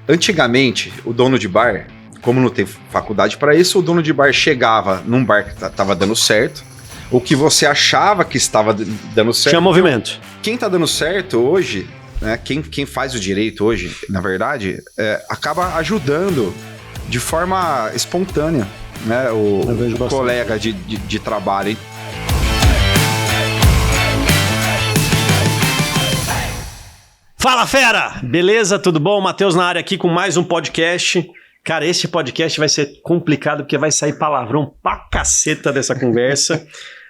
Antigamente, o dono de bar, como não teve faculdade para isso, o dono de bar chegava num bar que estava dando certo, o que você achava que estava dando certo. Tinha movimento. Quem tá dando certo hoje, né, quem faz o direito hoje, na verdade, acaba ajudando de forma espontânea, né, o colega de trabalho. Fala, fera! Beleza? Tudo bom? Matheus na área aqui com mais um podcast. Cara, esse podcast vai ser complicado porque vai sair palavrão pra caceta dessa conversa,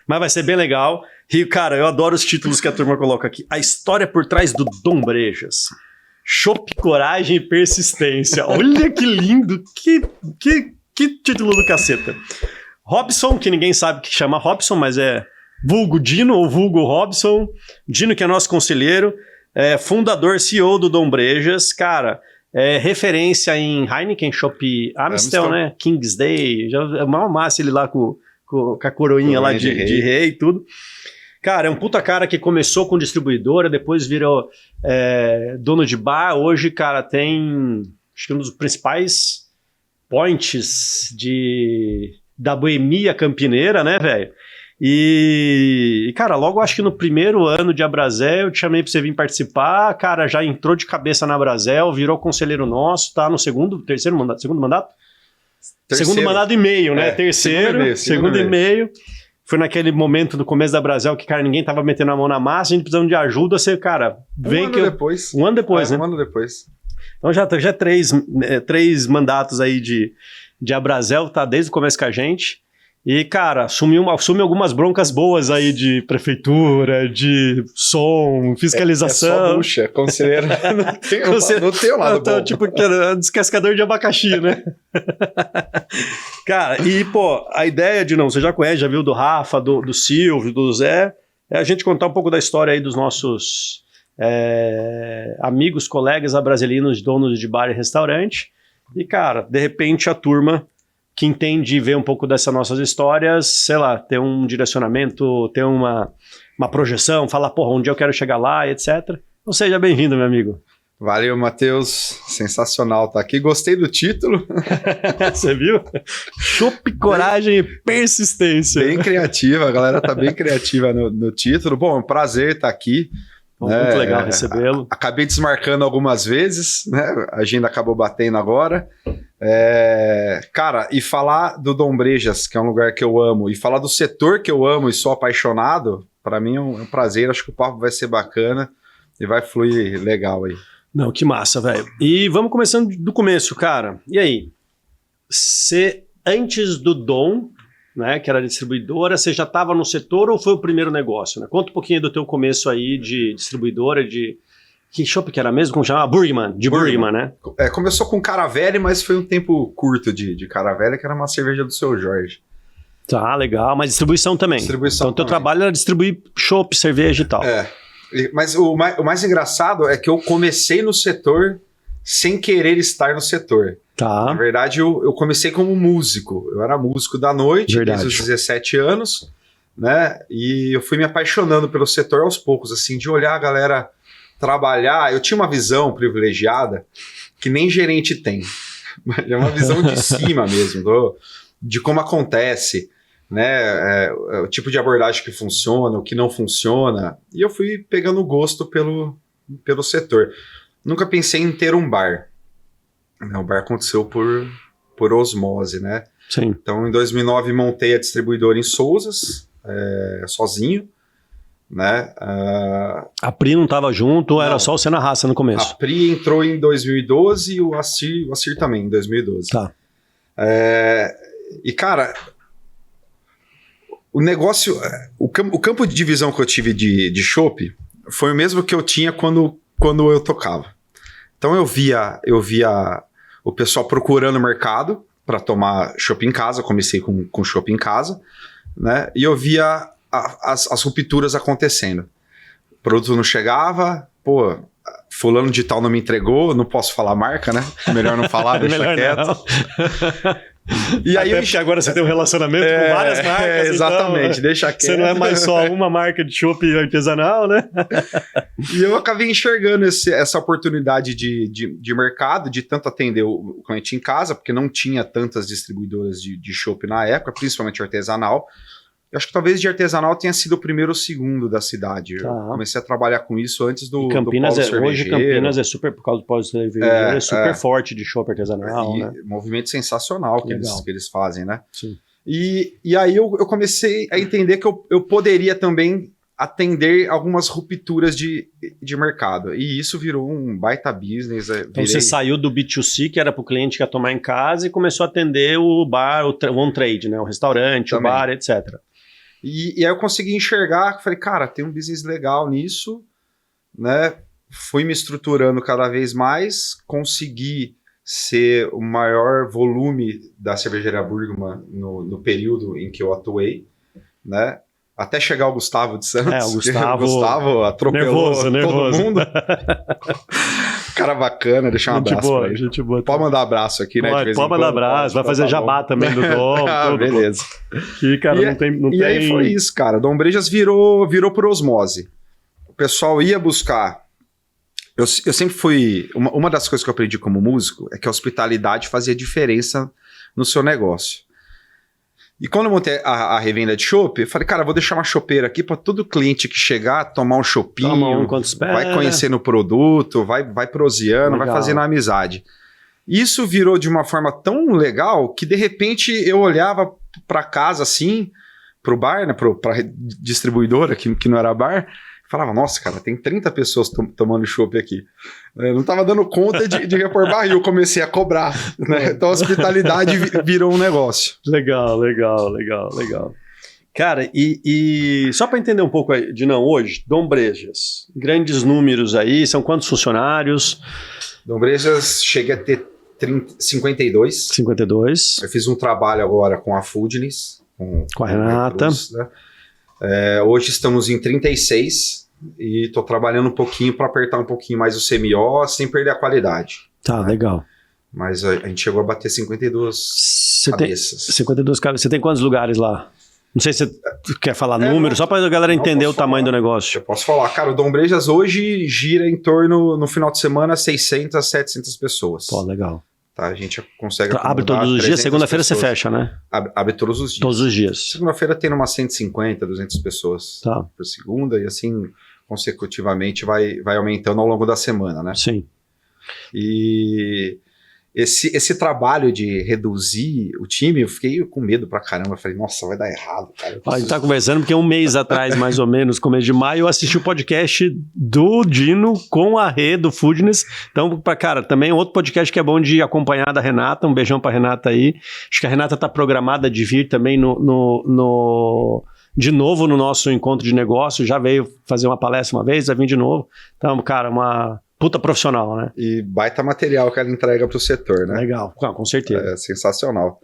mas vai ser bem legal. E, cara, eu adoro os títulos que a turma coloca aqui. A história por trás do Dom Brejas. Chopp, coragem e persistência. Olha que lindo! Que título do caceta. Robson, que ninguém sabe que chama Robson, mas é vulgo Dino ou vulgo Robson. Dino, que é nosso conselheiro. Fundador, CEO do Dom Brejas, cara, referência em Heineken, Chopp Amstel, né? King's Day, já é uma massa ele lá com a coroinha lá de rei e tudo. Cara, é um puta cara que começou com distribuidora, depois virou dono de bar, hoje, cara, tem, acho que um dos principais points da boemia campineira, né, velho? E, cara, logo acho que no primeiro ano de Abrazel eu te chamei pra você vir participar, cara, já entrou de cabeça na Abrazel, virou conselheiro nosso, tá no segundo mandato? Terceiro. Segundo mandato e meio, né? Terceiro, segundo e meio. Foi naquele momento do começo da Abrazel que, cara, ninguém tava metendo a mão na massa, a gente precisando de ajuda, você, cara, vem que depois. Um ano depois, né? Um ano depois. Então já três mandatos aí de Abrazel, tá desde o começo com a gente. E, cara, assume algumas broncas boas aí de prefeitura, de som, fiscalização. Só bucha, conselheiro. Não tem o lado bom. Tipo, descascador de abacaxi, né? Cara, e, pô, a ideia você já conhece, já viu do Rafa, do Silvio, do Zé, é a gente contar um pouco da história aí dos nossos amigos, colegas abrasileiros, donos de bar e restaurante. E, cara, de repente a turma que entende ver um pouco dessas nossas histórias, sei lá, ter um direcionamento, ter uma projeção, falar, porra, um dia eu quero chegar lá, etc. Então seja bem-vindo, meu amigo. Valeu, Matheus. Sensacional tá aqui. Gostei do título. Você viu? Chopp, coragem e persistência. Bem criativa, a galera tá bem criativa no título. Bom, é um prazer estar aqui. Muito legal recebê-lo. Acabei desmarcando algumas vezes, né? A agenda acabou batendo agora. Cara, e falar do Dom Brejas, que é um lugar que eu amo, e falar do setor que eu amo e sou apaixonado, para mim é um prazer. Acho que o papo vai ser bacana e vai fluir legal aí. Não, que massa, velho. E vamos começando do começo, cara. E aí? Você, antes do Dom, né, que era distribuidora, você já estava no setor ou foi o primeiro negócio? Né? Conta um pouquinho do teu começo aí de distribuidora, de... Que chopp que era mesmo? Como chamava? Burgman, né? Começou com Caravelli, mas foi um tempo curto de Caravelli, que era uma cerveja do Seu Jorge. Tá, legal. Mas distribuição também. Então, teu trabalho era distribuir chopp, cerveja e tal. Mas o mais engraçado é que eu comecei no setor sem querer estar no setor. Tá. Na verdade, eu comecei como músico. Eu era músico da noite, desde os 17 anos, né? E eu fui me apaixonando pelo setor aos poucos, assim, de olhar a galera trabalhar. Eu tinha uma visão privilegiada que nem gerente tem. É uma visão de cima mesmo, de como acontece, né? O tipo de abordagem que funciona, o que não funciona. E eu fui pegando gosto pelo setor. Nunca pensei em ter um bar. O bar aconteceu por osmose, né? Sim. Então, em 2009, montei a distribuidora em Sousas, sozinho, né? A Pri não estava junto, era só você na raça no começo? A Pri entrou em 2012 e o Assir também, em 2012. Tá. E, cara, o negócio... O campo de divisão que eu tive de chopp foi o mesmo que eu tinha quando eu tocava. Então eu via o pessoal procurando mercado para tomar chopp em casa, comecei com chopp em casa, né? E eu via as rupturas acontecendo. O produto não chegava, pô, fulano de tal não me entregou, não posso falar a marca, né? Melhor não falar, deixa quieto. E aí, porque agora você tem um relacionamento com várias marcas. Exatamente, então, deixa quieto. Você não é mais só uma marca de chopp artesanal, né? E eu acabei enxergando essa oportunidade de mercado, de tanto atender o cliente em casa, porque não tinha tantas distribuidoras de chopp na época, principalmente artesanal. Eu acho que talvez de artesanal tenha sido o primeiro ou segundo da cidade. Eu comecei a trabalhar com isso antes do Campinas polo cervejeiro. Hoje Campinas é super, por causa do polo cervejeiro, é super forte de chopp artesanal, né? Movimento sensacional que eles fazem, né? Sim. E aí eu comecei a entender que eu poderia também atender algumas rupturas de mercado. E isso virou um baita business. Então você saiu do B2C, que era para o cliente que ia tomar em casa, e começou a atender o bar, o on-trade, né? O restaurante, também. O bar, etc. E aí eu consegui enxergar, falei, cara, tem um business legal nisso, né? Fui me estruturando cada vez mais, consegui ser o maior volume da cervejaria Burgman no período em que eu atuei, né? Até chegar o Gustavo de Santos. O Gustavo atropelou todo mundo. Cara bacana, deixa um abraço pra ele. Gente boa. Pode mandar abraço aqui, né? Pode mandar abraço, vai fazer jabá também do Dom. Beleza. Que, cara, não tem... aí foi isso, cara. Dom Brejas virou por osmose. O pessoal ia buscar... Eu sempre fui... Uma das coisas que eu aprendi como músico é que a hospitalidade fazia diferença no seu negócio. E quando eu montei a revenda de chopp, eu falei, cara, vou deixar uma chopeira aqui para todo cliente que chegar, tomar um choppinho, vai conhecendo o produto, vai proseando, vai fazendo amizade. Isso virou de uma forma tão legal que, de repente, eu olhava para casa assim, pro bar, né, pra distribuidora, que não era bar, falava, nossa, cara, tem 30 pessoas tomando chopp aqui. Eu não tava dando conta de repor barril, comecei a cobrar, né? Então a hospitalidade virou um negócio. Legal. Cara, e só para entender um pouco aí, Dinão, hoje, Dom Brejas, grandes números aí, são quantos funcionários? Dom Brejas chega a ter 52. 52. Eu fiz um trabalho agora com a Foodness. Com a Renata. Cruz, né? Hoje estamos em 36 e estou trabalhando um pouquinho para apertar um pouquinho mais o CMO sem perder a qualidade. Tá, né? Legal. Mas a gente chegou a bater 52 cabeças. 52 cabeças. Você tem quantos lugares lá? Não sei se você quer falar número, só para a galera entender o tamanho do negócio. Eu posso falar. Cara, o Dom Brejas hoje gira em torno, no final de semana, 600 a 700 pessoas. Pô, legal. Tá, a gente consegue abre todos os dias, segunda-feira você fecha, né? Abre todos os dias. Todos os dias. Segunda-feira tem umas 150, 200 pessoas por segunda, e assim, consecutivamente vai aumentando ao longo da semana, né? Sim. E esse trabalho de reduzir o time, eu fiquei com medo pra caramba. Eu falei, nossa, vai dar errado, cara. A gente tá conversando porque um mês atrás, mais ou menos, começo de maio, eu assisti o podcast do Dino com a Rê, do Foodness. Então, cara, também outro podcast que é bom de acompanhar da Renata. Um beijão pra Renata aí. Acho que a Renata tá programada de vir também de novo no nosso encontro de negócio. Já veio fazer uma palestra uma vez, vai vir de novo. Então, cara, uma puta profissional, né? E baita material que ela entrega pro setor, né? Legal, com certeza. É sensacional.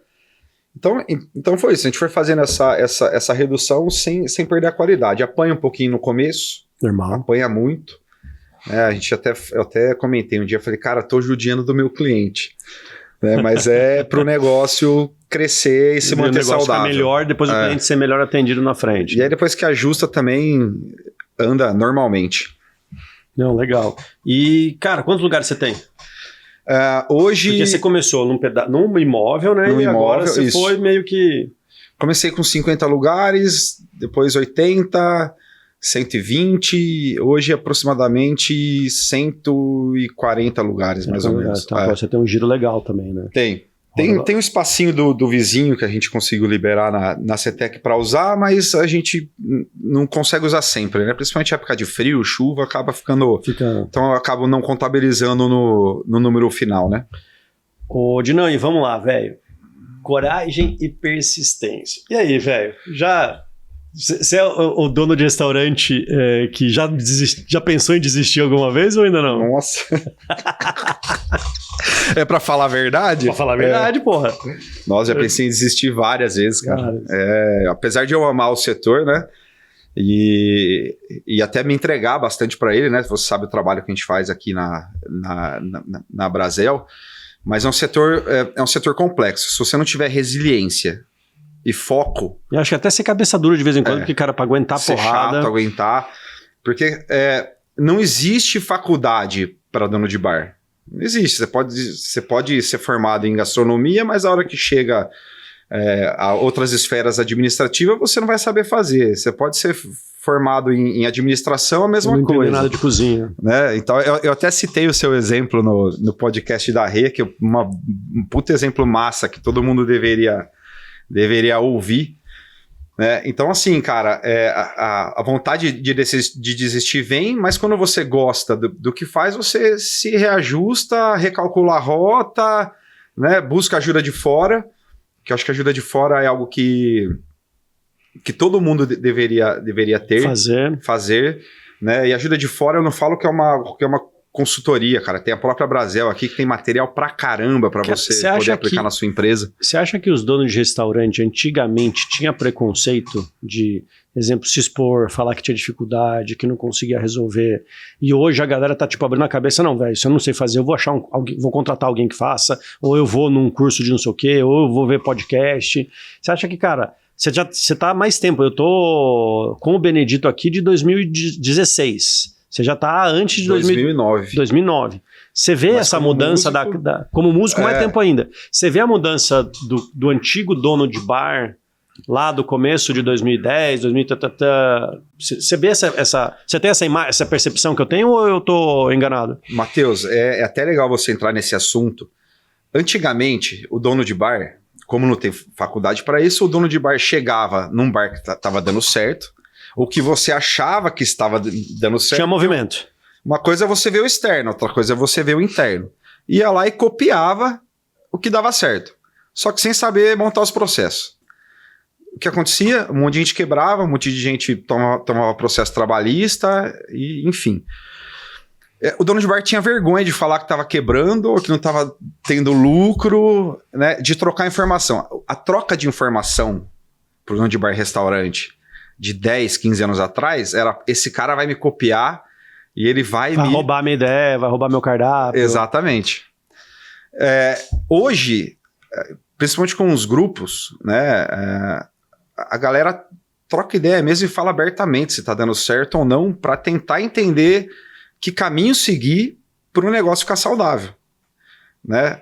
Então foi isso, a gente foi fazendo essa redução sem perder a qualidade. Apanha um pouquinho no começo. Normal. Apanha muito. Eu até comentei um dia, falei, cara, tô judiando do meu cliente. Mas é pro negócio crescer e se manter saudável. Ficar melhor, depois o cliente ser melhor atendido na frente. E aí depois que ajusta também anda normalmente. Não, legal. E, cara, quantos lugares você tem? Hoje... Porque você começou num imóvel, né? E agora você foi meio que... Comecei com 50 lugares, depois 80, 120, hoje aproximadamente 140 lugares, mais ou menos. Tá, você tem um giro legal também, né? Tem um espacinho do vizinho que a gente conseguiu liberar na CETEC para usar, mas a gente não consegue usar sempre, né? Principalmente época de frio, chuva, acaba ficando... Então eu acabo não contabilizando no número final, né? Ô, Dinão, e vamos lá, velho. Coragem e persistência. E aí, velho? Você é o dono de restaurante que já pensou em desistir alguma vez ou ainda não? Nossa... É pra falar a verdade? Pra falar a verdade, porra. Nossa, já pensei em desistir várias vezes, cara. Apesar de eu amar o setor, né? E até me entregar bastante pra ele, né? Você sabe o trabalho que a gente faz aqui na Brasel. Mas é um setor complexo. Se você não tiver resiliência e foco... Eu acho que até ser cabeça dura de vez em quando, porque, cara, pra aguentar ser porrada... chato, aguentar... Porque não existe faculdade para dono de bar. Não existe. Você pode ser formado em gastronomia, mas a hora que chega a outras esferas administrativas, você não vai saber fazer. Você pode ser formado em administração, a mesma coisa. Não entendo nada de cozinha. Né? Então, eu até citei o seu exemplo no podcast da Rê, que é um puta exemplo massa que todo mundo deveria ouvir. Né? Então, assim, cara, a vontade de desistir vem, mas quando você gosta do que faz, você se reajusta, recalcula a rota, né? Busca ajuda de fora, que eu acho que a ajuda de fora é algo que todo mundo deveria ter, fazer, né? E ajuda de fora eu não falo que é uma consultoria, cara. Tem a própria Brasel aqui que tem material pra caramba pra você poder aplicar na sua empresa. Você acha que os donos de restaurante antigamente tinham preconceito de, exemplo, se expor, falar que tinha dificuldade, que não conseguia resolver, e hoje a galera tá tipo abrindo a cabeça, não, velho, se eu não sei fazer, eu vou achar vou contratar alguém que faça, ou eu vou num curso de não sei o quê, ou eu vou ver podcast. Você acha que, cara, você tá há mais tempo, eu tô com o Benedito aqui de 2016. Você já está antes de 2009. Você vê essa mudança como músico mais tempo ainda. Você vê a mudança do antigo dono de bar lá do começo de 2010, 2000, você vê você tem essa percepção que eu tenho ou eu estou enganado? Matheus, é até legal você entrar nesse assunto. Antigamente, o dono de bar, como não tem faculdade para isso, o dono de bar chegava num bar que estava dando certo, o que você achava que estava dando certo. Tinha movimento. Uma coisa é você ver o externo, outra coisa é você ver o interno. Ia lá e copiava o que dava certo. Só que sem saber montar os processos. O que acontecia? Um monte de gente quebrava, um monte de gente tomava processo trabalhista, e enfim. O dono de bar tinha vergonha de falar que estava quebrando ou que não estava tendo lucro, né, de trocar informação. A troca de informação para o dono de bar e restaurante de 10, 15 anos atrás, era esse cara vai me copiar e ele vai roubar minha ideia, vai roubar meu cardápio. Exatamente. Hoje, principalmente com os grupos, né, a galera troca ideia mesmo e fala abertamente se está dando certo ou não, para tentar entender que caminho seguir para o negócio ficar saudável. Né?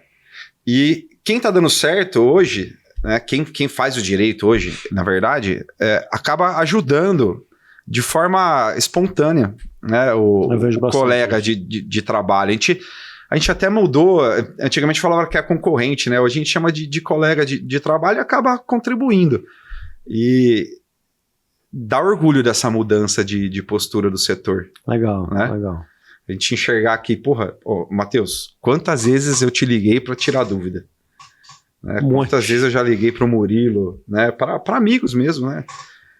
E quem está dando certo hoje... Né, quem faz o direito hoje, na verdade, acaba ajudando de forma espontânea, né, o colega de trabalho. A gente até mudou, antigamente falava que é concorrente, né, hoje a gente chama de colega de trabalho e acaba contribuindo. E dá orgulho dessa mudança de postura do setor. Legal, né? Legal. A gente enxergar aqui, Matheus, quantas vezes eu te liguei para tirar dúvida? Né? Quantas vezes eu já liguei para o Murilo, né? Para amigos mesmo, né?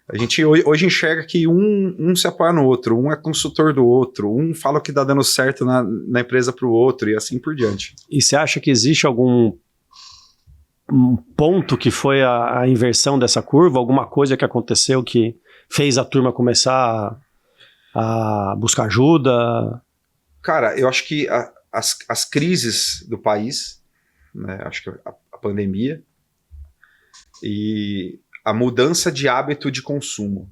A gente hoje enxerga que um se apoia no outro, um é consultor do outro, um fala o que está dando certo na empresa para o outro e assim por diante. E você acha que existe algum ponto que foi a inversão dessa curva, alguma coisa que aconteceu que fez a turma começar a buscar ajuda? Cara, eu acho que as crises do país, né? Acho que a pandemia e a mudança de hábito de consumo,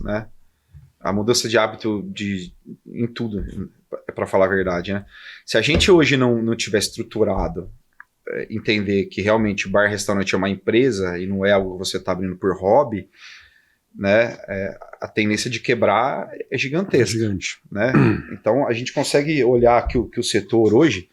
né? A mudança de hábito em tudo, para falar a verdade, né? Se a gente hoje não tiver estruturado, entender que realmente bar e restaurante é uma empresa e não é algo que você está abrindo por hobby, né? A tendência de quebrar é gigantesca. É gigante. Né? Então a gente consegue olhar que o setor hoje,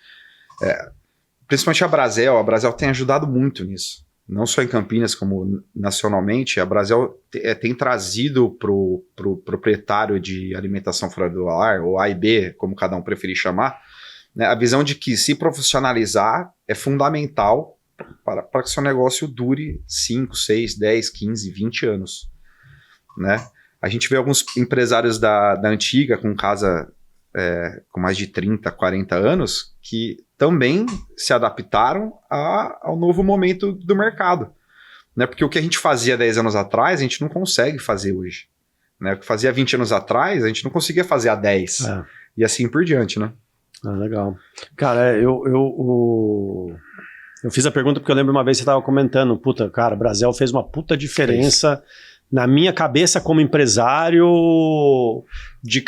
principalmente a Brasel tem ajudado muito nisso. Não só em Campinas, como nacionalmente, a Brasel tem trazido para o proprietário de alimentação fora do lar, ou A e B, como cada um preferir chamar, né, a visão de que se profissionalizar é fundamental para que seu negócio dure 5, 6, 10, 15, 20 anos. Né? A gente vê alguns empresários da antiga, com casa com mais de 30, 40 anos, que também se adaptaram ao novo momento do mercado. Né? Porque o que a gente fazia 10 anos atrás, a gente não consegue fazer hoje. Né? O que fazia 20 anos atrás, a gente não conseguia fazer há 10. E assim por diante, né? Ah, legal. Cara, eu fiz a pergunta porque eu lembro uma vez que você estava comentando, puta, cara, o Brasel fez uma puta diferença na minha cabeça como empresário de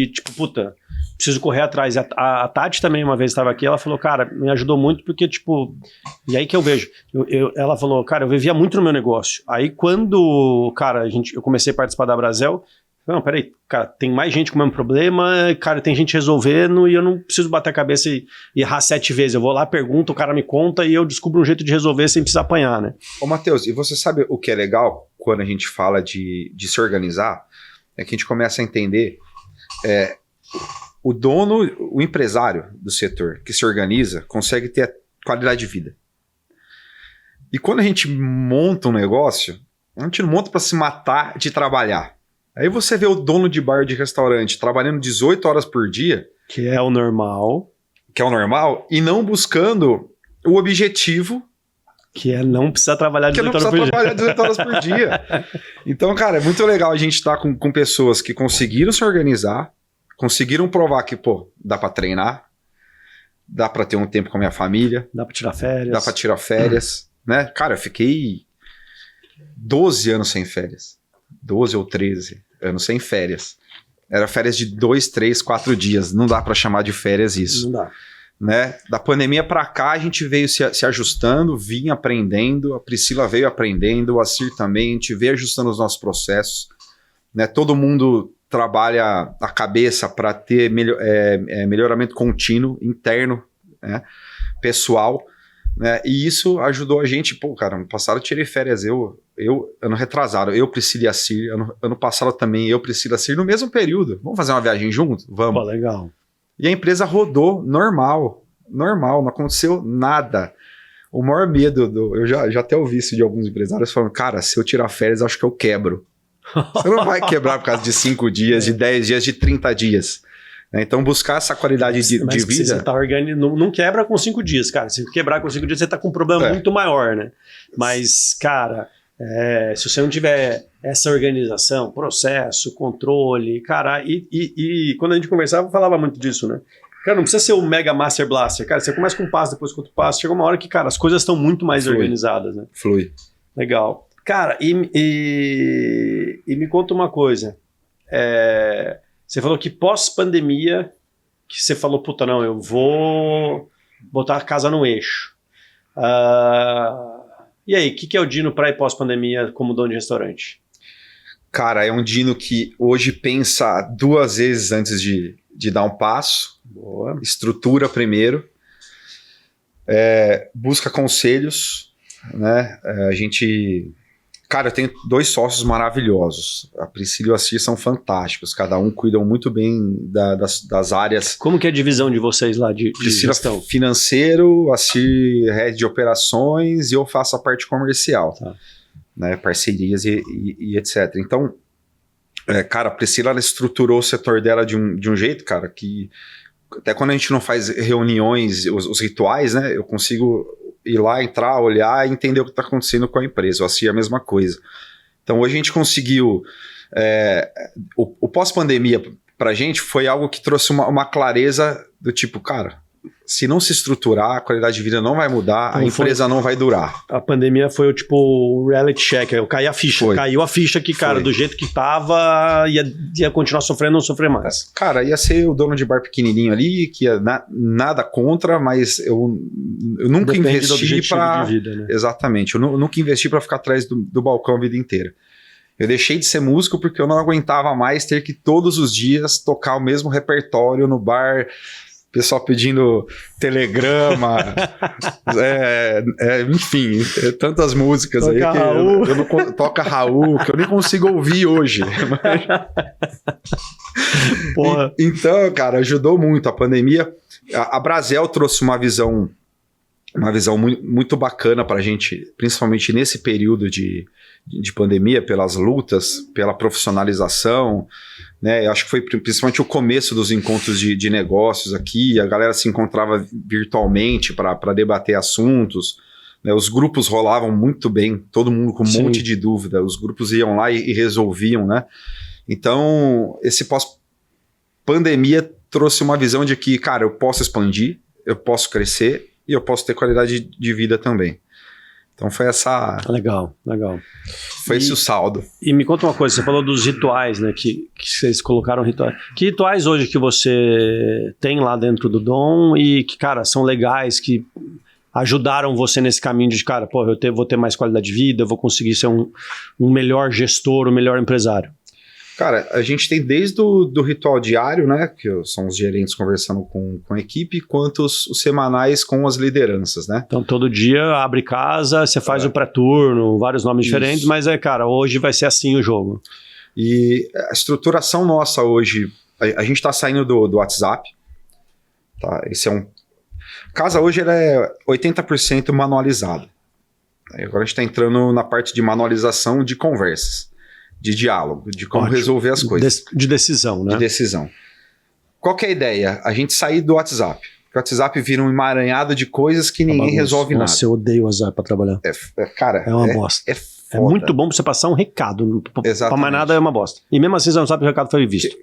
tipo, puta, preciso correr atrás. A Tati também uma vez estava aqui, ela falou, cara, me ajudou muito porque, tipo, e aí que eu vejo, ela falou, cara, eu vivia muito no meu negócio. Aí quando, cara, eu comecei a participar da Brasel, não, peraí, cara, tem mais gente com o mesmo problema, cara, tem gente resolvendo e eu não preciso bater a cabeça e errar 7 vezes. Eu vou lá, pergunto, o cara me conta e eu descubro um jeito de resolver sem precisar apanhar, né? Ô, Matheus, e você sabe o que é legal quando a gente fala de se organizar? É que a gente começa a entender o dono, o empresário do setor que se organiza, consegue ter qualidade de vida. E quando a gente monta um negócio, a gente não monta para se matar de trabalhar. Aí você vê o dono de bar de restaurante trabalhando 18 horas por dia. Que é o normal. Que é o normal. E não buscando o objetivo. Que é não precisar trabalhar 18 horas por dia. trabalhar 18 horas por dia. Então, cara, é muito legal a gente estar com pessoas que conseguiram se organizar, conseguiram provar que, pô, dá pra treinar, dá pra ter um tempo com a minha família. Dá pra tirar férias. Dá pra tirar férias, né? Cara, eu fiquei 12 anos sem férias. 12 ou 13 anos sem férias. Era férias de 2, 3, 4 dias. Não dá pra chamar de férias isso. Não dá. Né? Da pandemia pra cá, a gente veio se ajustando, vinha aprendendo. A Priscila veio aprendendo, o Assir também. A gente veio ajustando os nossos processos. Né? Todo mundo trabalha a cabeça para ter melhoramento contínuo, interno, né? Pessoal. Né? E isso ajudou a gente. Pô, cara, ano passado eu tirei férias. Ano retrasado, eu, Priscila e Assir. Ano passado também, eu, Priscila e Assir, no mesmo período. Vamos fazer uma viagem junto? Vamos. Pô, legal. E a empresa rodou normal, não aconteceu nada. O maior medo, eu já até ouvi isso de alguns empresários falando, cara, se eu tirar férias, acho que eu quebro. Você não vai quebrar por causa de 5 dias, de 10 dias, de 30 dias. Então, buscar essa qualidade de vida... Você tá não quebra com 5 dias, cara. Se quebrar com 5 dias, você tá com um problema muito maior, né? Mas, cara... se você não tiver essa organização, processo, controle, cara, e quando a gente conversava, eu falava muito disso, né? Cara, não precisa ser o Mega Master Blaster, cara, você começa com um passo, depois com outro passo, chega uma hora que, cara, as coisas estão muito mais organizadas, né? Flui. Legal. Cara, e me conta uma coisa, você falou que pós-pandemia, que você falou, puta, não, eu vou botar a casa no eixo. E aí, o que é o Dino para ir pós-pandemia como dono de restaurante? Cara, é um Dino que hoje pensa 2 vezes antes de dar um passo. Boa. Estrutura primeiro. Busca conselhos, né? A gente... Cara, eu tenho 2 sócios maravilhosos. A Priscila e o Assir são fantásticos. Cada um cuidam muito bem das áreas. Como que é a divisão de vocês lá de gestão? Financeiro, Assir head de operações e eu faço a parte comercial. Tá. Né, parcerias e etc. Então, cara, a Priscila ela estruturou o setor dela de um jeito, cara, que até quando a gente não faz reuniões, os rituais, né, eu consigo ir lá, entrar, olhar e entender o que está acontecendo com a empresa. Eu achei a mesma coisa. Então, hoje a gente conseguiu... o pós-pandemia, pra gente, foi algo que trouxe uma clareza do tipo, cara, se não se estruturar, a qualidade de vida não vai mudar, então, a empresa não vai durar. A pandemia foi o reality check, caiu a ficha. Caiu a ficha que, cara, do jeito que tava, ia continuar sofrendo, não sofrer mais. Cara, ia ser o dono de bar pequenininho ali, que ia nada contra, mas eu nunca investi para... Né? Exatamente, eu nunca investi para ficar atrás do balcão a vida inteira. Eu deixei de ser músico porque eu não aguentava mais ter que todos os dias tocar o mesmo repertório no bar... Pessoal pedindo telegrama, enfim, tantas músicas toca aí que eu não toca Raul, que eu nem consigo ouvir hoje. Porra. Então, cara, ajudou muito a pandemia. A Brasel trouxe uma visão muito bacana pra gente, principalmente nesse período de pandemia, pelas lutas, pela profissionalização, né? Eu acho que foi principalmente o começo dos encontros de negócios aqui, a galera se encontrava virtualmente para debater assuntos, né? Os grupos rolavam muito bem, todo mundo com um monte de dúvida, os grupos iam lá e resolviam, né? Então, esse pós-pandemia trouxe uma visão de que, cara, eu posso expandir, eu posso crescer e eu posso ter qualidade de vida também. Então foi essa... Legal. Foi esse o saldo. E me conta uma coisa, você falou dos rituais, né? Que vocês colocaram rituais. Que rituais hoje que você tem lá dentro do Dom e que, cara, são legais, que ajudaram você nesse caminho de, cara, pô, vou ter mais qualidade de vida, eu vou conseguir ser um melhor gestor, um melhor empresário? Cara, a gente tem desde o ritual diário, né, que são os gerentes conversando com a equipe, quanto os semanais com as lideranças, né? Então, todo dia abre casa, você faz o pré-turno, vários nomes diferentes, mas cara, hoje vai ser assim o jogo. E a estruturação nossa hoje, a gente está saindo do WhatsApp, tá? Esse é um... Casa hoje ela é 80% manualizada. Agora a gente está entrando na parte de manualização de conversas. De diálogo, de como resolver as coisas. De decisão, né? De decisão. Qual que é a ideia? A gente sair do WhatsApp. Porque o WhatsApp vira um emaranhado de coisas que ninguém resolve nada. Nossa, eu odeio o WhatsApp para trabalhar. Cara, é uma bosta. É muito bom para você passar um recado. Para mais nada é uma bosta. E mesmo assim você não sabe se o recado foi visto.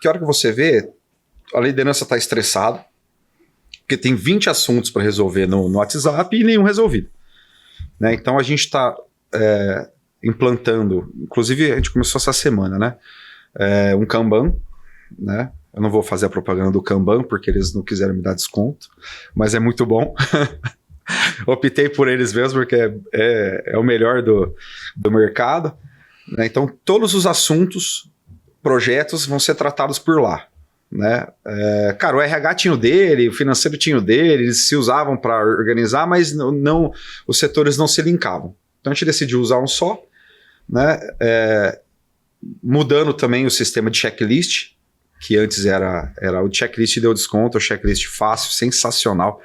Que hora que você vê, a liderança está estressada, porque tem 20 assuntos para resolver no WhatsApp e nenhum resolvido. Né? Então a gente está... implantando, inclusive a gente começou essa semana, né? Um Kanban, né? Eu não vou fazer a propaganda do Kanban porque eles não quiseram me dar desconto, mas é muito bom. Optei por eles mesmo porque é o melhor do mercado, né? Então todos os assuntos, projetos vão ser tratados por lá, né? Cara, o RH tinha o dele, o financeiro tinha o dele, eles se usavam para organizar, mas não, os setores não se linkavam. Então a gente decidiu usar um só, né? Mudando também o sistema de checklist, que antes era o checklist deu desconto, o checklist fácil, sensacional.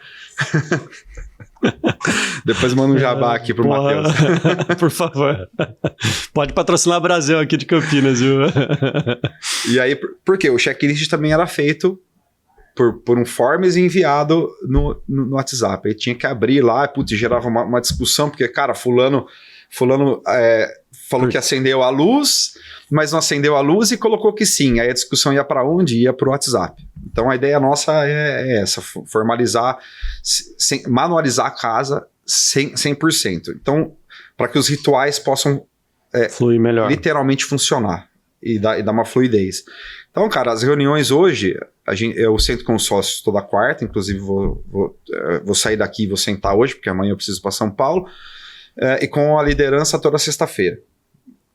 Depois manda um jabá aqui pro Matheus. Por favor. Pode patrocinar o Brasil aqui de Campinas, viu? E aí, porque o checklist também era feito por um forms enviado no WhatsApp. Aí tinha que abrir lá, putz, gerava uma discussão, porque, cara, fulano falou que acendeu a luz, mas não acendeu a luz e colocou que sim. Aí a discussão ia para onde? Ia para o WhatsApp. Então a ideia nossa é essa, formalizar, manualizar a casa 100%. Então, para que os rituais possam fluir melhor, literalmente funcionar e dar uma fluidez. Então, cara, as reuniões hoje, eu sento com os sócios toda quarta, inclusive vou sair daqui e vou sentar hoje, porque amanhã eu preciso para São Paulo, e com a liderança toda sexta-feira.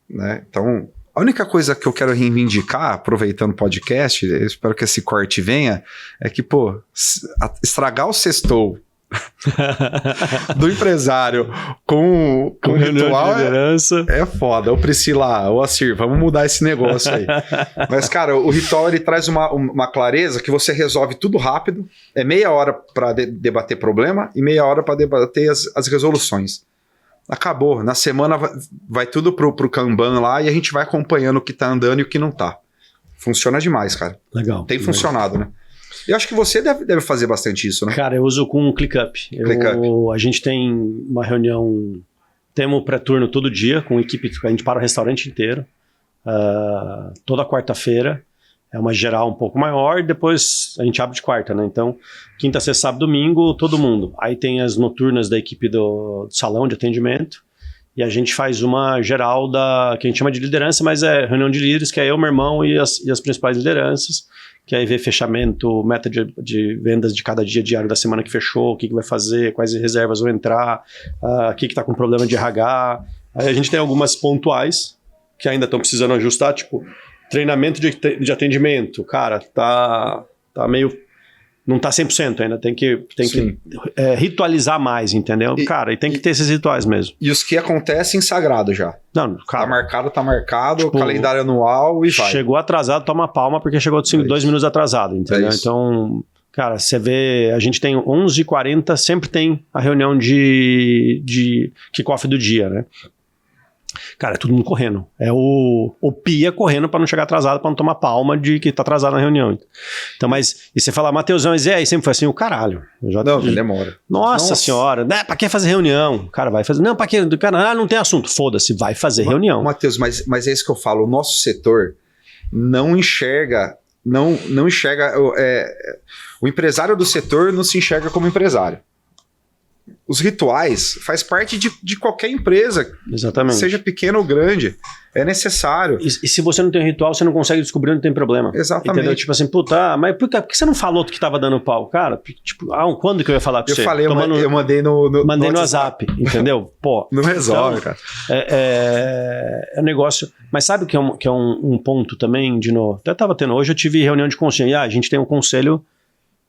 Né? Então, a única coisa que eu quero reivindicar, aproveitando o podcast, eu espero que esse corte venha, é que, pô, estragar o sextou do empresário com ritual de liderança é foda. Ô Priscila, ô Assir, vamos mudar esse negócio aí. Mas, cara, o ritual ele traz uma clareza que você resolve tudo rápido, é meia hora para debater problema e meia hora para debater as resoluções. Acabou. Na semana vai tudo pro Kanban lá e a gente vai acompanhando o que tá andando e o que não tá. Funciona demais, cara. Legal. Tem funcionado, né? Eu acho que você deve fazer bastante isso, né? Cara, eu uso com o ClickUp. A gente tem uma reunião, temos pré-turno todo dia com a equipe, a gente para o restaurante inteiro, toda quarta-feira. É uma geral um pouco maior, depois a gente abre de quarta, né? Então, quinta, sexta, sábado, domingo, todo mundo. Aí tem as noturnas da equipe do salão de atendimento e a gente faz uma geral que a gente chama de liderança, mas é reunião de líderes, que é eu, meu irmão e as principais lideranças, que aí vê fechamento, meta de vendas de cada dia diário da semana que fechou, o que vai fazer, quais reservas vão entrar, o que está com problema de RH. Aí a gente tem algumas pontuais que ainda estão precisando ajustar, tipo... Treinamento de atendimento, cara, tá meio... Não tá 100% ainda, tem que ritualizar mais, entendeu? Cara, e tem que ter esses rituais mesmo. E os que acontecem sagrado já. Não, cara, tá marcado, tipo, calendário anual e vai. Chegou atrasado, toma palma, porque chegou 2 minutos atrasado, entendeu? Então, cara, você vê, a gente tem 11h40, sempre tem a reunião de kickoff do dia, né? Cara, é todo mundo correndo. É o Pia correndo pra não chegar atrasado, pra não tomar palma de que tá atrasado na reunião. Então, mas... E você fala, Matheusão, e aí sempre foi assim, o caralho. Não, demora. Nossa senhora, né? Pra que fazer reunião? O cara vai fazer... Não, pra que? Cara, não tem assunto. Foda-se, vai fazer reunião. Matheus, mas é isso que eu falo. O nosso setor não enxerga não enxerga... o empresário do setor não se enxerga como empresário. Os rituais faz parte de qualquer empresa. Exatamente. Seja pequena ou grande. É necessário. E se você não tem um ritual, você não consegue descobrir onde tem problema. Exatamente. Entendeu? Tipo assim, puta, mas por que você não falou que tava dando pau? Cara, tipo, quando que eu ia falar pra você? Eu falei, eu mandei no Mandei no WhatsApp, entendeu? Pô. Não resolve, então, cara. É um negócio... Mas sabe o que é um ponto também, de novo? Até tava tendo... Hoje eu tive reunião de conselho. A gente tem um conselho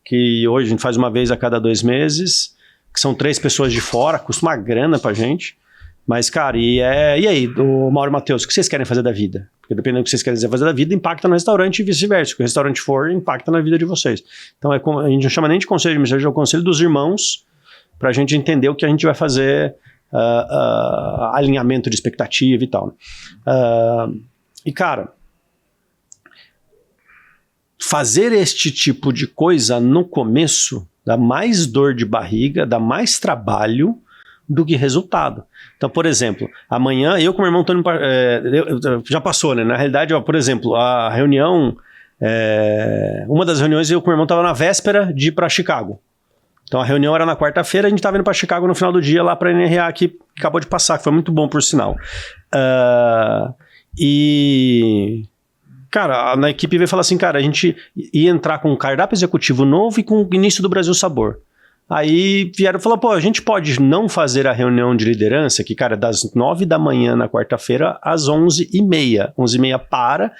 que hoje a gente faz uma vez a cada 2 meses, que são 3 pessoas de fora, custa uma grana pra gente. Mas, cara, e aí, o Mauro e Matheus, o que vocês querem fazer da vida? Porque dependendo do que vocês querem fazer da vida, impacta no restaurante e vice-versa. Se o restaurante for, impacta na vida de vocês. Então, a gente não chama nem de conselho de administração, é o conselho dos irmãos, pra gente entender o que a gente vai fazer, alinhamento de expectativa e tal. E, cara, fazer este tipo de coisa no começo dá mais dor de barriga, dá mais trabalho do que resultado. Então, por exemplo, amanhã eu com o meu irmão tô indo já passou, né? Na realidade, por exemplo, a reunião, uma das reuniões eu com o meu irmão tava na véspera de ir para Chicago. Então a reunião era na quarta-feira, a gente tava indo para Chicago no final do dia lá para NRA, que acabou de passar, que foi muito bom por sinal. Cara, na equipe veio falar assim, cara, a gente ia entrar com um cardápio executivo novo e com o início do Brasil Sabor. Aí vieram e falaram, pô, a gente pode não fazer a reunião de liderança, que, cara, das 9 da manhã na quarta-feira às 11h30. 11h30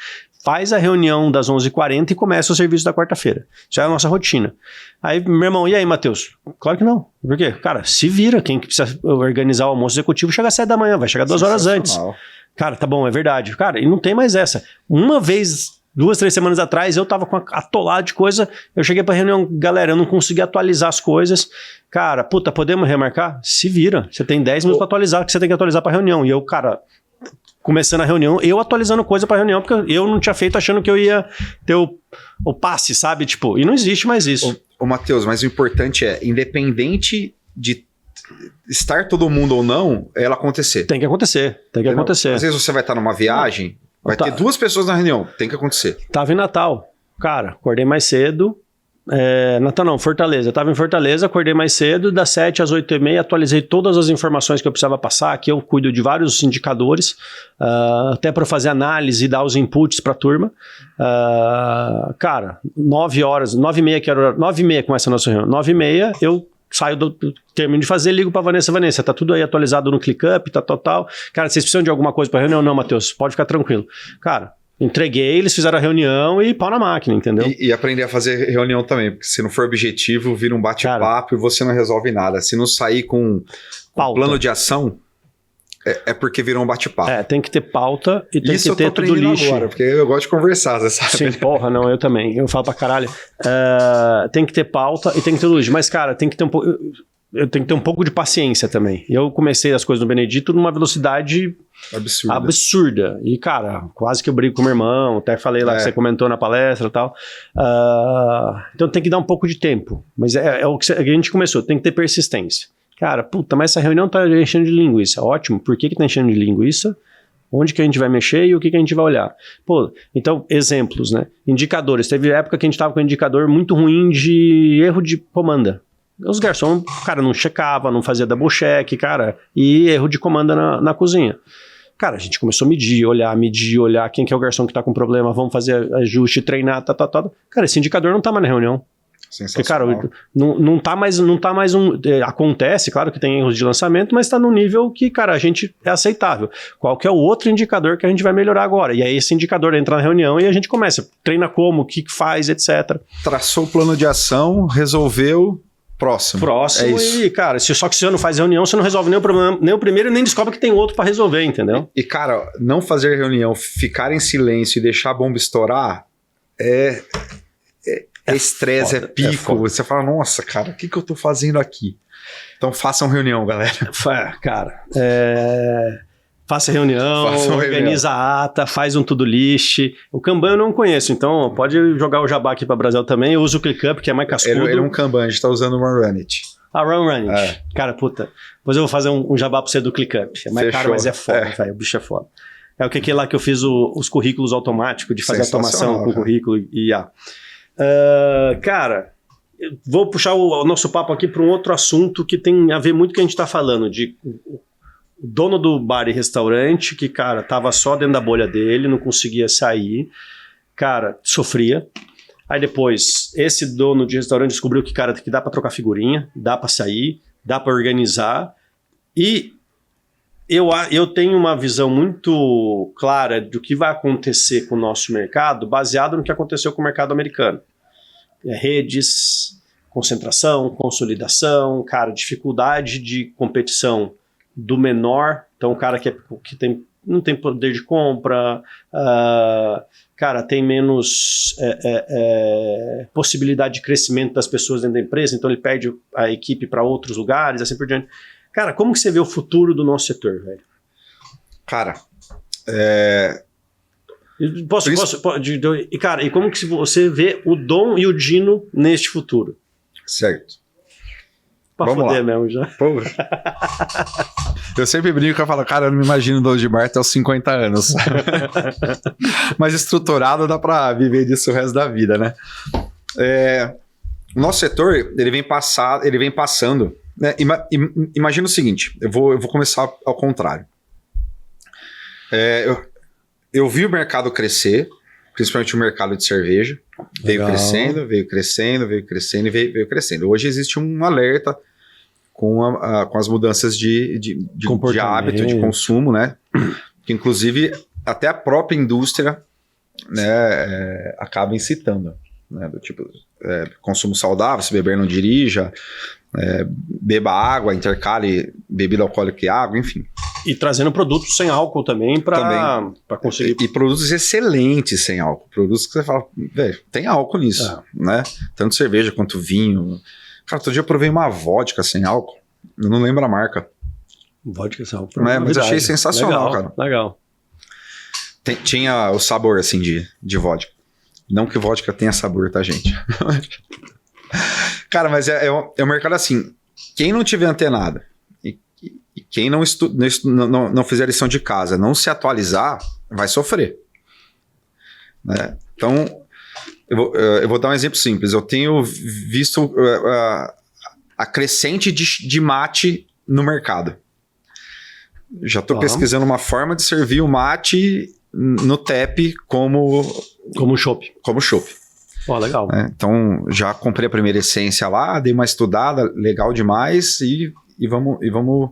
faz a reunião das 11h40 e começa o serviço da quarta-feira. Isso é a nossa rotina. Aí, meu irmão, e aí, Matheus? Claro que não. Por quê? Cara, se vira, quem precisa organizar o almoço executivo chega às 7 da manhã, vai chegar 2 horas antes. Cara, tá bom, é verdade. Cara, e não tem mais essa. Uma vez... 2, 3 semanas atrás, eu tava com atolado de coisa, eu cheguei pra reunião, galera, eu não consegui atualizar as coisas, cara, puta, podemos remarcar? Se vira, você tem 10 minutos pra atualizar, que você tem que atualizar pra reunião, e eu, cara, começando a reunião, eu atualizando coisa pra reunião, porque eu não tinha feito achando que eu ia ter o passe, sabe, tipo, e não existe mais isso. Ô Matheus, mas o importante é, independente de estar todo mundo ou não, ela acontecer. Tem que acontecer. Às vezes você vai estar numa viagem... Vai ter 2 pessoas na reunião, tem que acontecer. Tava em Natal, cara, acordei mais cedo, Natal não, Fortaleza, tava em Fortaleza, acordei mais cedo, das 7 às 8h30, atualizei todas as informações que eu precisava passar, aqui eu cuido de vários indicadores, até para fazer análise e dar os inputs para a turma, cara, 9 horas, 9h30 que era 9h30 começa a nossa reunião, 9h30 eu saio termino de fazer, ligo pra Vanessa, tá tudo aí atualizado no ClickUp, tal. Cara, vocês precisam de alguma coisa pra reunião? Não, Matheus, pode ficar tranquilo. Cara, entreguei, eles fizeram a reunião e pau na máquina, entendeu? E aprender a fazer reunião também, porque se não for objetivo, vira um bate-papo e você não resolve nada. Se não sair com plano de ação, é porque virou um bate-papo. Tem que ter pauta e tem que ter tudo lixo. Agora, porque eu gosto de conversar, você sabe? Sim, porra, não, eu também. Eu falo pra caralho. Tem que ter pauta e tem que ter tudo lixo. Mas, cara, tem que ter eu tenho que ter um pouco de paciência também. Eu comecei as coisas no Benedito numa velocidade absurda. E, cara, quase que eu brigo com meu irmão. Até falei lá que você comentou na palestra e tal. Então tem que dar um pouco de tempo. Mas é o que a gente começou. Tem que ter persistência. Cara, puta, mas essa reunião tá enchendo de linguiça. Ótimo. Por que tá enchendo de linguiça? Onde que a gente vai mexer e o que a gente vai olhar? Pô, então, exemplos, né? Indicadores. Teve época que a gente tava com um indicador muito ruim de erro de comanda. Os garçons, cara, não checava, não fazia double check, cara, e erro de comanda na cozinha. Cara, a gente começou a medir, olhar quem que é o garçom que tá com problema, vamos fazer ajuste, treinar, tal. Cara, esse indicador não tá mais na reunião. Porque, cara, não tá mais acontece, claro que tem erros de lançamento, mas tá num nível que, cara, a gente é aceitável. Qual que é o outro indicador que a gente vai melhorar agora? E aí esse indicador entra na reunião e a gente começa, treina como, o que faz, etc. Traçou o plano de ação, resolveu, próximo é isso. E, cara, só que se você não faz reunião, você não resolve nem o problema, nem o primeiro e nem descobre que tem outro pra resolver, entendeu? E, cara, não fazer reunião, ficar em silêncio e deixar a bomba estourar é estresse, é pico. Você fala, nossa, cara, o que eu tô fazendo aqui? Então façam reunião, galera. Cara, faça reunião, organiza a ata, faz um to-do list. O Kanban eu não conheço, então pode jogar o jabá aqui para Brasil também. Eu uso o ClickUp, que é mais cascudo. Ele é um Kanban, a gente tá usando o Runit. Runit. Cara, puta. Depois eu vou fazer um jabá pra você do ClickUp. É mais caro, mas é foda, velho. O bicho é foda. É o que lá que eu fiz os currículos automáticos, de fazer automação com o currículo e IA. Cara, eu vou puxar o nosso papo aqui para um outro assunto que tem a ver muito com o que a gente está falando, de o dono do bar e restaurante, que, cara, tava só dentro da bolha dele, não conseguia sair, cara, sofria. Aí depois, esse dono de restaurante descobriu que, cara, que dá para trocar figurinha, dá para sair, dá para organizar, e eu tenho uma visão muito clara do que vai acontecer com o nosso mercado, baseado no que aconteceu com o mercado americano. Redes, concentração, consolidação, cara, dificuldade de competição do menor, então o cara que não tem poder de compra, cara, tem menos possibilidade de crescimento das pessoas dentro da empresa, então ele perde a equipe para outros lugares, assim por diante. Cara, como que você vê o futuro do nosso setor, velho? Cara, Cara, e como que você vê o Dom e o Dino neste futuro? Certo. Pra Vamos foder lá. mesmo já. Porra. Eu sempre brinco e falo, cara, eu não me imagino o dono de bar até os 50 anos. Mas estruturado dá pra viver disso o resto da vida, né? O nosso setor, ele vem passando, né? Imagina o seguinte, eu vou começar ao contrário. Eu vi o mercado crescer, principalmente o mercado de cerveja. Veio crescendo, veio crescendo, veio crescendo e veio crescendo. Hoje existe um alerta com as mudanças de hábito, de consumo, né? Que inclusive até a própria indústria, né, acaba incitando, né? Do tipo, consumo saudável, se beber não dirija, beba água, intercale bebida alcoólica e água, enfim. E trazendo produtos sem álcool também para conseguir. E produtos excelentes sem álcool. Produtos que você fala, velho, tem álcool nisso, né? Tanto cerveja quanto vinho. Cara, outro dia eu provei uma vodka sem álcool. Eu não lembro a marca. Vodka sem álcool. Mas eu achei sensacional, legal, cara. Legal. Tinha o sabor, assim, de vodka. Não que vodka tenha sabor, tá, gente? Cara, mas é um mercado assim. Quem não tiver antenado e quem não fizer lição de casa, não se atualizar, vai sofrer. Né? Então, eu vou dar um exemplo simples. Eu tenho visto a crescente de mate no mercado. Já estou pesquisando uma forma de servir o mate no TEP como chopp. Como chopp. Pô, legal. Então, já comprei a primeira essência lá, dei uma estudada, legal demais, e vamos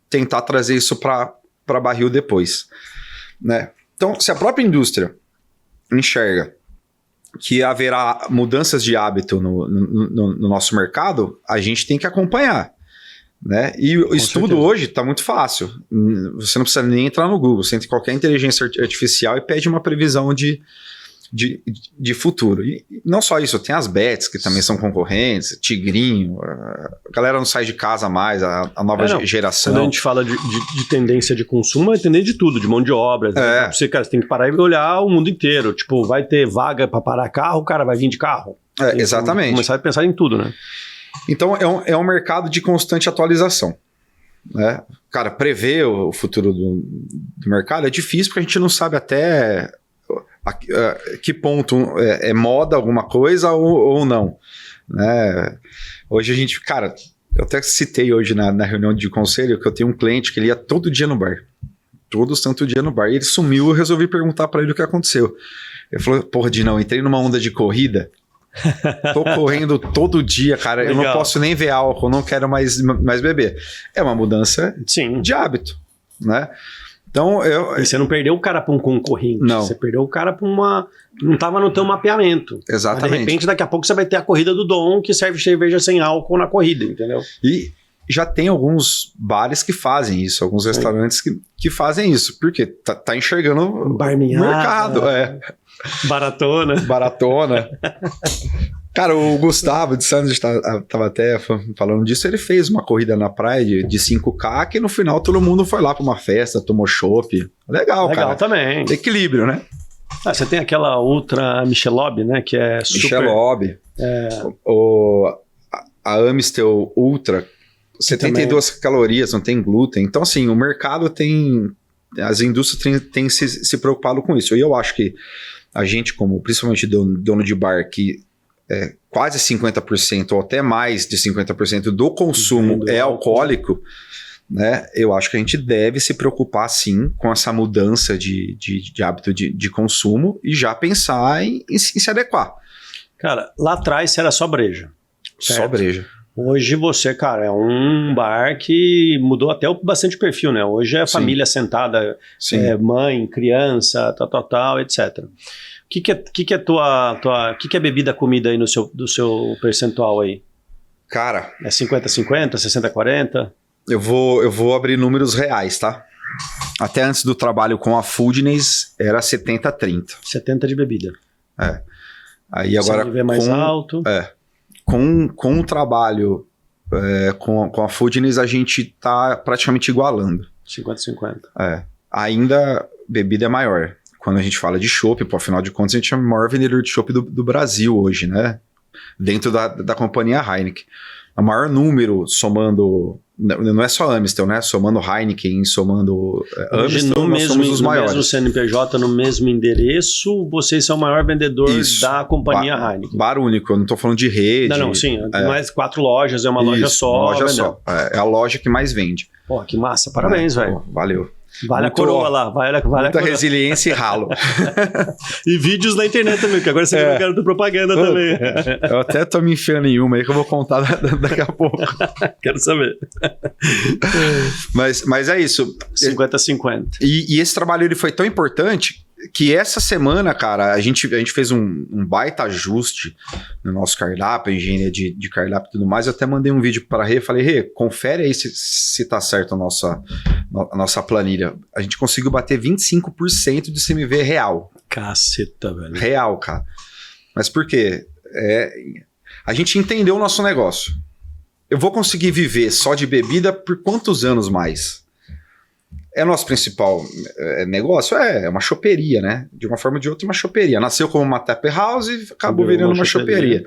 tentar trazer isso para barril depois. Né? Então, se a própria indústria enxerga que haverá mudanças de hábito no nosso mercado, a gente tem que acompanhar. Né? E o estudo hoje está muito fácil. Você não precisa nem entrar no Google, você entra em qualquer inteligência artificial e pede uma previsão de futuro. E não só isso, tem as bets que também são concorrentes, Tigrinho, a galera não sai de casa mais, a nova geração. Quando a gente fala de tendência de consumo, é tendência de tudo, de mão de obra. Você tem que parar e olhar o mundo inteiro. Tipo, vai ter vaga para parar carro, o cara vai vir de carro. Exatamente. Começar a pensar em tudo, né? Então, é um mercado de constante atualização. Né? Cara, prever o futuro do mercado é difícil porque a gente não sabe até que ponto é moda alguma coisa ou não. Né? Hoje a gente, cara, eu até citei hoje na reunião de conselho que eu tenho um cliente que ele ia todo dia no bar. Todo santo dia no bar. E ele sumiu, eu resolvi perguntar para ele o que aconteceu. Ele falou, porra, Dinão, entrei numa onda de corrida. Tô correndo todo dia, cara. Legal. Eu não posso nem ver álcool, não quero mais beber. É uma mudança de hábito, né? Então, e você não perdeu o cara para um concorrente. Não. Você perdeu o cara para uma... Não estava no teu mapeamento. Exatamente. Mas de repente, daqui a pouco você vai ter a corrida do Dom, que serve cerveja sem álcool na corrida, entendeu? E já tem alguns bares que fazem isso, alguns restaurantes que fazem isso. Porque tá enxergando o mercado. Baratona. Cara, o Gustavo de Santos estava até falando disso. Ele fez uma corrida na praia de 5K que no final todo mundo foi lá para uma festa, tomou chopp. Legal, cara. Legal também. Equilíbrio, né? Você tem aquela Ultra Michelob, né? Que é super... Michelob. A Amstel Ultra, 72 calorias, não tem glúten. Então, assim, o mercado tem as indústrias têm se preocupado com isso. E eu acho que a gente, como principalmente dono de bar, que quase 50% ou até mais de 50% do consumo é alcoólico, né? Eu acho que a gente deve se preocupar sim com essa mudança de hábito de consumo e já pensar em se adequar. Cara, lá atrás era só breja. Certo? Só breja. Hoje você, cara, é um bar que mudou até bastante perfil, né? Hoje é família sentada, mãe, criança, tal, etc. O que é bebida, comida aí do seu percentual aí? Cara... É 50-50, 60-40? Eu vou abrir números reais, tá? Até antes do trabalho com a Foodness era 70-30. 70 de bebida. Aí agora... Se mais alto... Com o trabalho com a Foodness, a gente tá praticamente igualando. 50-50. Ainda bebida é maior. Quando a gente fala de chopp, afinal de contas, a gente é o maior vendedor de chopp do Brasil hoje, né? Dentro da companhia Heineken. O maior número, somando... Não é só Amstel, né? Somando Heineken, somando Amstel, nós somos os maiores. No mesmo CNPJ, no mesmo endereço, vocês são o maior vendedor da companhia Heineken. Bar único, eu não estou falando de rede. Não, sim. Mais 4 lojas, é uma loja só. Uma loja só. É a loja que mais vende. Pô, que massa. Parabéns, velho. Valeu. Vale a coroa lá, vale a coroa. Resiliência e ralo. E vídeos na internet também, que agora você viu o cara da propaganda também. Eu até tô me enfiando em uma aí que eu vou contar daqui a pouco. Quero saber. Mas é isso. 50-50. E esse trabalho ele foi tão importante que essa semana, cara, a gente fez um baita ajuste no nosso cardápio, engenharia de cardápio e tudo mais. Eu até mandei um vídeo para a Rê, falei, Rê, confere aí se tá certo a nossa planilha. A gente conseguiu bater 25% de CMV real. Caceta, velho. Real, cara. Mas por quê? A gente entendeu o nosso negócio. Eu vou conseguir viver só de bebida por quantos anos mais? É nosso principal negócio? É uma choperia, né? De uma forma ou de outra, uma choperia. Nasceu como uma tap house e acabou virando uma choperia.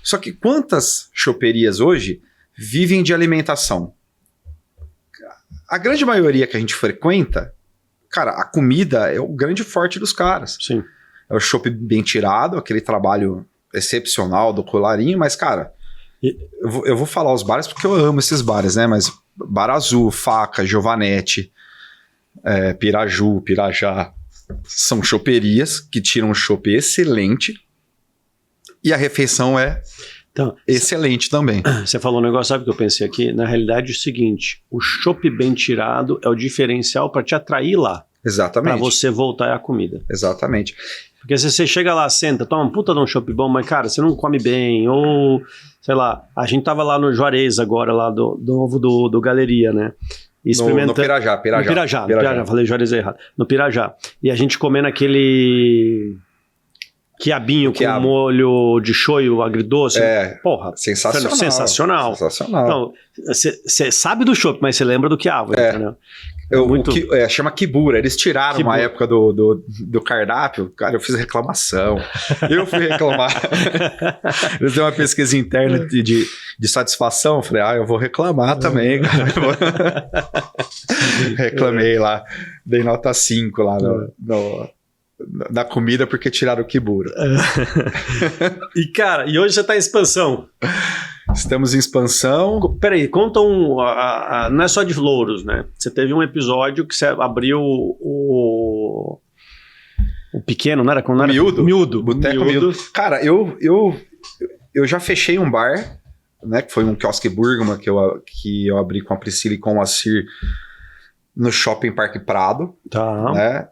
Só que quantas choperias hoje vivem de alimentação? A grande maioria que a gente frequenta, cara, a comida é o grande forte dos caras. Sim. É o chopp bem tirado, aquele trabalho excepcional do colarinho, mas, cara, eu vou falar os bares porque eu amo esses bares, né? Mas Bar Azul, Faca, Giovanetti, Piraju, Pirajá, são choperias que tiram um chopp excelente e a refeição é excelente também. Você falou um negócio, sabe o que eu pensei aqui? Na realidade é o seguinte, o chopp bem tirado é o diferencial para te atrair lá. Exatamente. Para você voltar à comida. Exatamente. Porque se você chega lá, senta, toma um puta de um chopp bom, mas cara, você não come bem, ou sei lá, a gente tava lá no Juarez agora, lá do novo do Galeria, né? No Pirajá. No Pirajá, falei Juarez errado. No Pirajá. E a gente comendo aquele quiabinho com molho de shoyu agridoce. Porra, sensacional. Então, você sabe do chopp, mas você lembra do quiabo, entendeu? Chama Kibura. Eles tiraram uma época do cardápio. Cara, eu fiz reclamação. Eu fui reclamar. Eles deu uma pesquisa interna de satisfação. Eu falei, eu vou reclamar também, cara. Reclamei lá. Dei nota 5 lá na comida porque tiraram o Kibura. E, cara, e hoje você tá em expansão. Estamos em expansão. Peraí, conta não é só de louros, né? Você teve um episódio que você abriu o pequeno, não era? Miúdo. Boteco Miúdo. Cara, eu já fechei um bar, né? Que foi um quiosque Burgman que eu abri com a Priscila e com o Assir no Shopping Parque Prado. Tá. Né?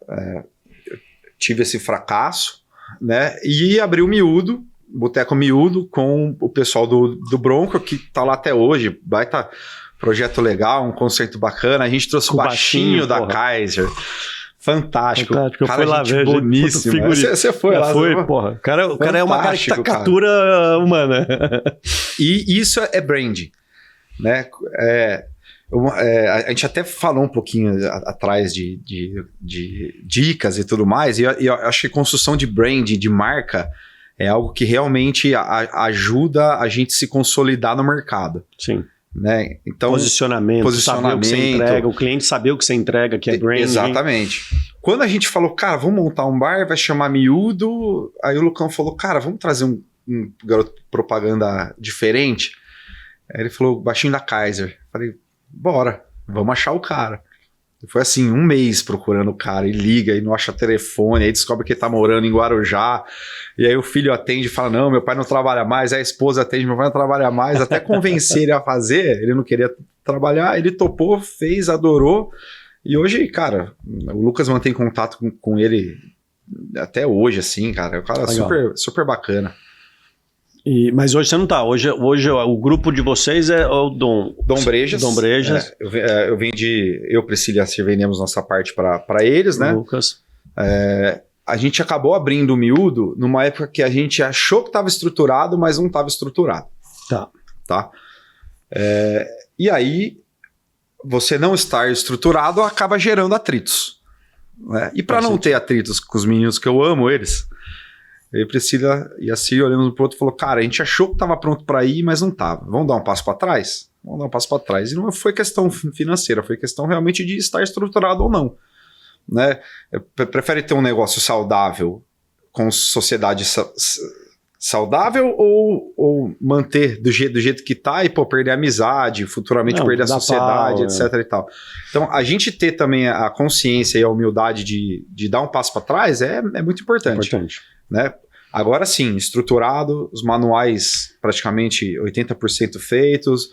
Tive esse fracasso, né? E abri o Miúdo. Boteco Miúdo com o pessoal do Bronco, que tá lá até hoje, baita projeto legal, um conceito bacana. A gente trouxe o baixinho da Kaiser. Fantástico. Eu fui lá ver, boníssimo. Você foi lá. Porra. O cara é uma caricatura humana. E isso é brand, né? A gente até falou um pouquinho atrás de dicas e tudo mais, e eu acho que construção de brand, de marca, é algo que realmente ajuda a gente se consolidar no mercado. Sim. né? Então, posicionamento, saber o que você entrega, o cliente saber o que você entrega, que é branding. Exatamente. Quando a gente falou, cara, vamos montar um bar, vai chamar Miúdo, aí o Lucão falou, cara, vamos trazer um garoto propaganda diferente. Aí ele falou, baixinho da Kaiser. Falei, bora, vamos achar o cara. Foi assim, 1 mês procurando o cara, e liga, e não acha telefone, aí descobre que ele tá morando em Guarujá, e aí o filho atende e fala, não, meu pai não trabalha mais, aí a esposa atende, meu pai não trabalha mais, até convencer ele a fazer, ele não queria trabalhar, ele topou, fez, adorou, e hoje, cara, o Lucas mantém contato com ele até hoje, assim, cara, é um cara super, super bacana. Mas hoje você não tá. Hoje o grupo de vocês é o Dom Brejas. Dom Brejas. Eu vendi, Priscila e a Cir vendemos nossa parte para eles, né? Lucas. A gente acabou abrindo o Miúdo numa época que a gente achou que estava estruturado, mas não estava estruturado. Tá? E aí, você não estar estruturado acaba gerando atritos. Né? E para não ter atritos com os meninos que eu amo eles... Aí a Priscila e a Cir olhamos um pro outro e falou, cara, a gente achou que tava pronto para ir, mas não tava. Vamos dar um passo para trás? Vamos dar um passo para trás. E não foi questão financeira, foi questão realmente de estar estruturado ou não. Né? Prefere ter um negócio saudável com sociedade saudável ou manter do jeito que tá e perder a amizade, futuramente perder a sociedade, etc. e tal. Então, a gente ter também a consciência e a humildade de dar um passo para trás é muito importante. Né? Agora sim, estruturado, os manuais praticamente 80% feitos,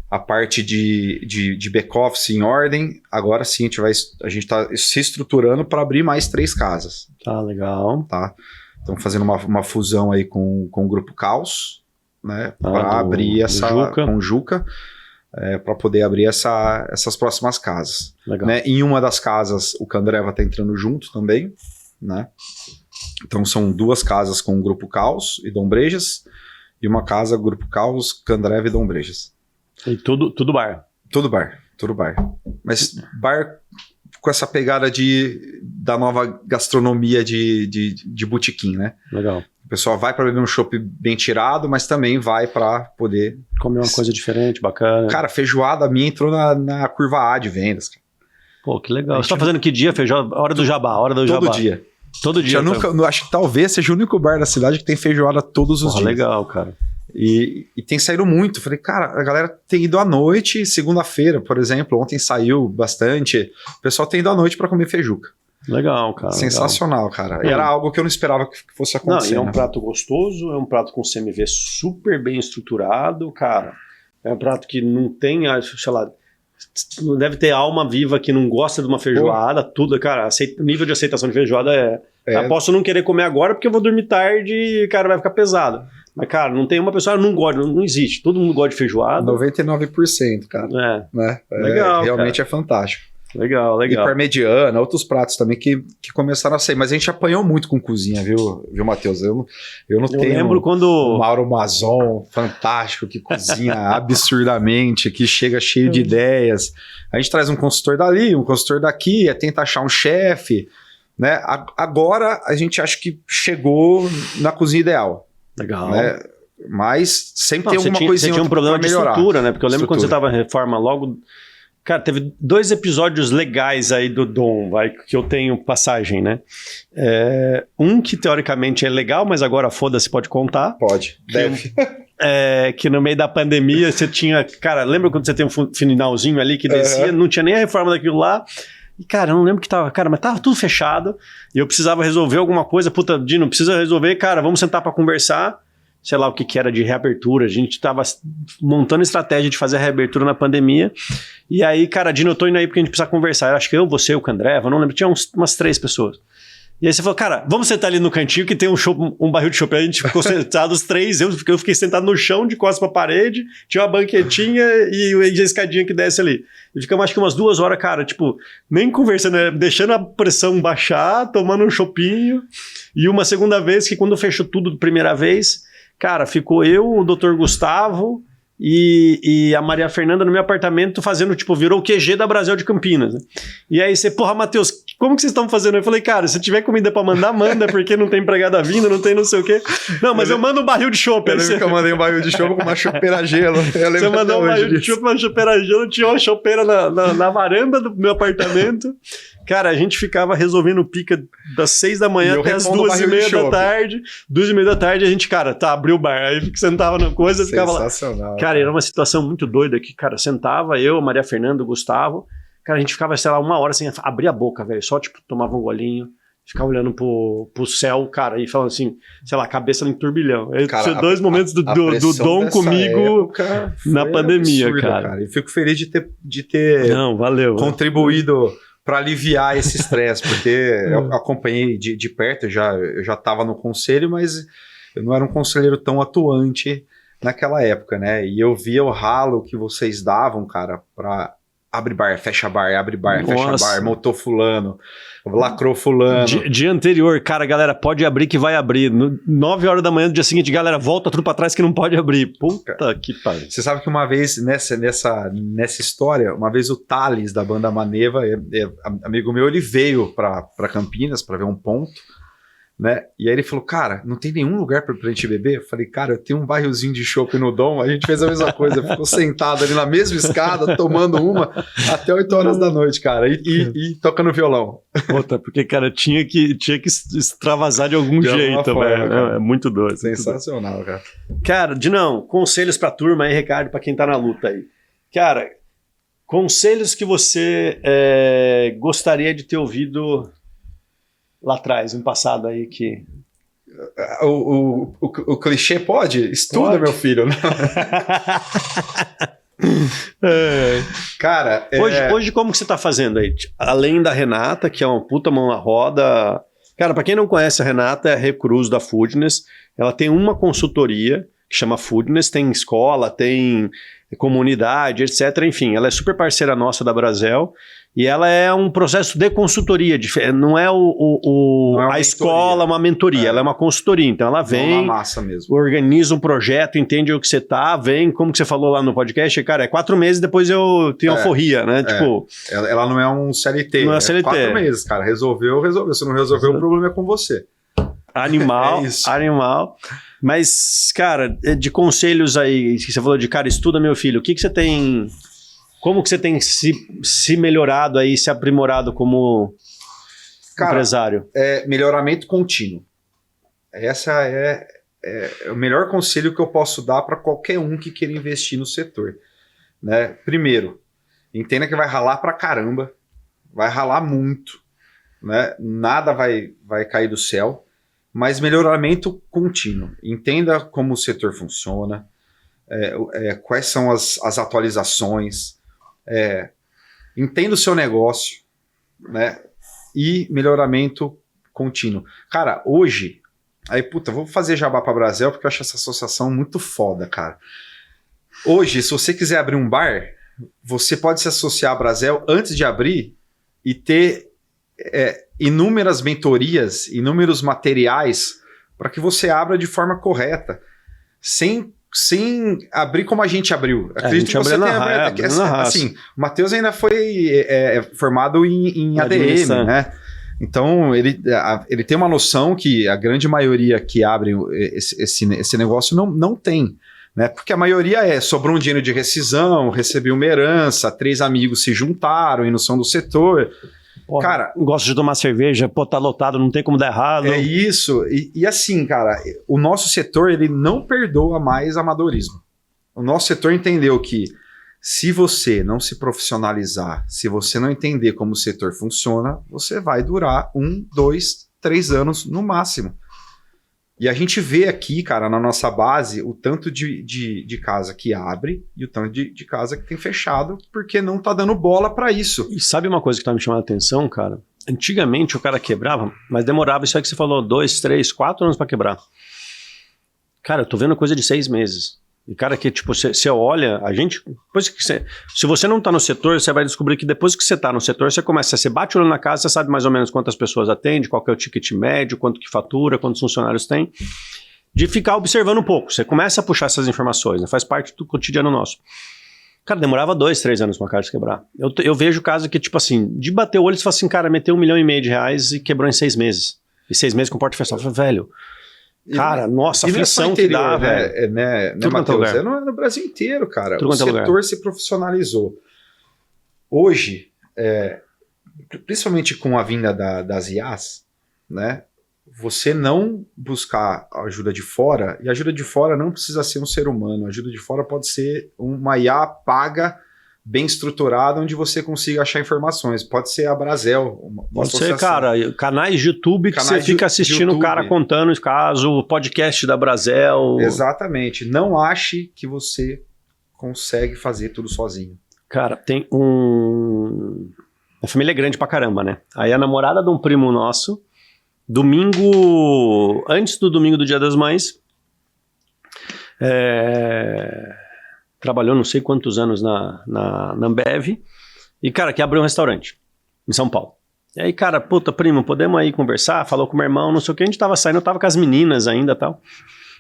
a parte de back-office em ordem, agora sim a gente está se estruturando para abrir mais 3 casas. Tá, legal. Tá? Estamos fazendo uma fusão aí com o Grupo Caos, né? Para abrir com o Juca, para poder abrir essas próximas casas. Legal. Né? Em uma das casas, o Candreva está entrando junto também, né? Então são 2 casas com o Grupo Caos e Dom Brejas, e uma casa Grupo Caos, Candreva e Dom Brejas. E tudo bar? Tudo bar. Mas bar com essa pegada da nova gastronomia de botequim, né? Legal. O pessoal vai para beber um chopp bem tirado, mas também vai para poder... comer uma coisa diferente, bacana. Cara, feijoada minha entrou na curva A de vendas. Cara. Pô, que legal. Você tá fazendo que dia feijoada? Hora do jabá, Todo dia. Todo dia. Acho que talvez seja o único bar da cidade que tem feijoada todos os dias. Legal, cara. E tem saído muito. Falei, cara, a galera tem ido à noite, segunda-feira, por exemplo, ontem saiu bastante. O pessoal tem ido à noite para comer feijuca. Legal, cara. Sensacional, cara. E era algo que eu não esperava que fosse acontecer. Não, e é um prato gostoso, é um prato com CMV super bem estruturado, cara. É um prato que não tem, sei lá, não deve ter alma viva que não gosta de uma feijoada, tudo, cara, o nível de aceitação de feijoada posso não querer comer agora porque eu vou dormir tarde e, cara, vai ficar pesado. Mas, cara, não tem uma pessoa que não gosta, não existe. Todo mundo gosta de feijoada. 99%, cara. Né? Legal, realmente cara. É fantástico. Legal. E parmegiana, outros pratos também que começaram a sair. Mas a gente apanhou muito com cozinha, viu Matheus? Eu não tenho... Eu lembro quando... O Mauro Mazon, fantástico, que cozinha absurdamente, que chega cheio de ideias. A gente traz um consultor dali, um consultor daqui, tenta achar um chefe, né? Agora a gente acha que chegou na cozinha ideal. Legal. Né? Mas sempre tem alguma coisinha. Você tinha um problema de estrutura, né? Porque eu lembro quando você estava em reforma logo... Cara, teve 2 episódios legais aí do Dom, que eu tenho passagem, né? Um que teoricamente é legal, mas agora foda-se, pode contar. Pode, deve. Que no meio da pandemia você tinha... Cara, lembra quando você tem um finalzinho ali que descia, não tinha nem a reforma daquilo lá? E, cara, eu não lembro que tava... Cara, mas tava tudo fechado e eu precisava resolver alguma coisa. Puta, Dino, precisa resolver. Cara, vamos sentar pra conversar. Sei lá o que era de reabertura. A gente tava montando estratégia de fazer a reabertura na pandemia. E aí, cara, Dino, eu tô indo aí porque a gente precisa conversar. Eu acho que eu, você, o Candreva, não lembro. Tinha umas 3 pessoas. E aí você falou, cara, vamos sentar ali no cantinho que tem um barril de chopp. A gente ficou sentado os 3, eu fiquei sentado no chão, de costas pra parede, tinha uma banquetinha e a escadinha que desce ali. E ficamos acho que umas 2 horas, cara, tipo, nem conversando, deixando a pressão baixar, tomando um choppinho. E uma segunda vez, que quando fechou tudo da primeira vez, cara, ficou eu, o Dr. Gustavo e a Maria Fernanda no meu apartamento fazendo, tipo, virou o QG da Brasil de Campinas, né? E aí você, porra, Matheus, como que vocês estão fazendo? Eu falei, cara, se tiver comida pra mandar, manda, porque não tem empregada vindo, não tem não sei o quê. Não, mas eu mando um barril de chopp. Eu lembro que eu mandei um barril de chopp com uma chopeira a gelo. Você mandou um barril de chopp, uma chopeira a gelo, tinha uma chopeira na varanda do meu apartamento. Cara, a gente ficava resolvendo pica das 6 da manhã até as 2h30 da tarde. 2h30 da tarde a gente, cara, abriu o bar. Aí sentava na coisa e ficava lá. Cara, era uma situação muito doida que, cara, sentava eu, Maria Fernanda, o Gustavo. Cara, a gente ficava, sei lá, 1 hora sem abrir a boca, velho. Só, tipo, tomava um golinho, ficava olhando pro céu, cara, e falando assim, sei lá, cabeça em turbilhão. Cara, 2 momentos do Dom comigo na pandemia, absurda, cara. E fico feliz de ter Não, valeu, contribuído para aliviar esse estresse, porque eu acompanhei de perto, eu já estava no conselho, mas eu não era um conselheiro tão atuante naquela época, né? E eu via o ralo que vocês davam, cara, para abre bar, fecha bar, abre bar, fecha bar, motou fulano, lacrou fulano. Dia anterior, cara, galera, pode abrir que vai abrir. 9 horas da manhã do dia seguinte, galera, volta tudo pra trás que não pode abrir. Puta que pariu. Você sabe que uma vez, nessa história, uma vez o Thales, da banda Maneva, amigo meu, ele veio pra Campinas pra ver um ponto, né? E aí ele falou, cara, não tem nenhum lugar pra gente beber? Eu falei, cara, eu tenho um barrilzinho de chopp no Dom. A gente fez a mesma coisa, ficou sentado ali na mesma escada, tomando uma até 8 horas da noite, cara, e tocando violão. Puta, porque, cara, tinha que extravasar de algum jeito, velho. É muito doido. Sensacional, cara. Cara, Dinão, conselhos pra turma aí, Ricardo, pra quem tá na luta aí. Cara, conselhos que você gostaria de ter ouvido lá atrás, no passado aí que... O clichê pode? Estuda, meu filho. Cara... Hoje como que você tá fazendo aí? Além da Renata, que é uma puta mão na roda... Cara, pra quem não conhece a Renata, é a Recruz da Foodness. Ela tem uma consultoria que chama Foodness, tem escola, tem comunidade, etc. Enfim, ela é super parceira nossa da Brasel. E ela é um processo de consultoria, não é a escola, uma mentoria, ela é uma consultoria. Então ela vem, massa mesmo. Organiza um projeto, entende o que você tá, vem, como que você falou lá no podcast, cara, 4 meses depois eu tenho alforria, né? Tipo, ela não é um CLT, não é CLT. 4 meses, cara, resolveu. Se não resolveu, o problema é com você. Animal, animal. Mas, cara, de conselhos aí, que você falou de, cara, estuda meu filho, o que você tem... Como que você tem se melhorado aí, se aprimorado como empresário? Melhoramento contínuo. Essa é o melhor conselho que eu posso dar para qualquer um que queira investir no setor. Né? Primeiro, entenda que vai ralar pra caramba, vai ralar muito, né? Nada vai cair do céu, mas melhoramento contínuo. Entenda como o setor funciona, quais são as atualizações, entenda o seu negócio, né? E melhoramento contínuo. Cara, hoje, vou fazer jabá pra Brasel porque eu acho essa associação muito foda, cara. Hoje, se você quiser abrir um bar, você pode se associar à Brasel antes de abrir e ter inúmeras mentorias, inúmeros materiais para que você abra de forma correta, sem abrir como a gente abriu. Acredito que você tenha assim, o Matheus ainda foi formado em ADM, né? Então ele tem uma noção que a grande maioria que abre esse negócio não tem, né? Porque a maioria sobrou um dinheiro de rescisão, recebi uma herança, 3 amigos se juntaram e não são do setor. Porra, cara, gosto de tomar cerveja, tá lotado, não tem como dar errado. É isso. E assim, cara, o nosso setor, ele não perdoa mais amadorismo. O nosso setor entendeu que se você não se profissionalizar, se você não entender como o setor funciona, você vai durar 1, 2, 3 anos no máximo. E a gente vê aqui, cara, na nossa base, o tanto de casa que abre e o tanto de casa que tem fechado, porque não tá dando bola para isso. E sabe uma coisa que tá me chamando a atenção, cara? Antigamente o cara quebrava, mas demorava, isso aí que você falou, 2, 3, 4 anos para quebrar. Cara, eu tô vendo coisa de 6 meses. E, cara, que tipo, você olha, a gente... se você não tá no setor, você vai descobrir que depois que você tá no setor, você bate o olho na casa, você sabe mais ou menos quantas pessoas atende, qual que é o ticket médio, quanto que fatura, quantos funcionários tem. De ficar observando um pouco. Você começa a puxar essas informações, né? Faz parte do cotidiano nosso. Cara, demorava 2, 3 anos pra uma casa quebrar. Eu vejo o caso que, tipo assim, de bater o olho, você fala assim, cara, meteu R$1,5 milhão e quebrou em 6 meses. E 6 meses com porta fechada. Eu falei, velho, cara, nossa, aflição que dá, velho. Né, Matheus? É no Brasil inteiro, cara. O setor se profissionalizou. Hoje, principalmente com a vinda das IAs, né? Você não buscar ajuda de fora, e a ajuda de fora não precisa ser um ser humano, a ajuda de fora pode ser uma IA paga, bem estruturada, onde você consiga achar informações. Pode ser a Brasel. Pode ser, cara, canais de YouTube que você fica assistindo o cara contando os casos, o podcast da Brasel. Exatamente. Não ache que você consegue fazer tudo sozinho. Cara, tem a família é grande pra caramba, né? Aí a namorada de um primo nosso, antes do domingo do Dia das Mães, trabalhou não sei quantos anos na Ambev, e, cara, que abriu um restaurante em São Paulo. E aí, cara, puta, primo, podemos aí conversar? Falou com o meu irmão, não sei o que, a gente tava saindo, eu tava com as meninas ainda e tal.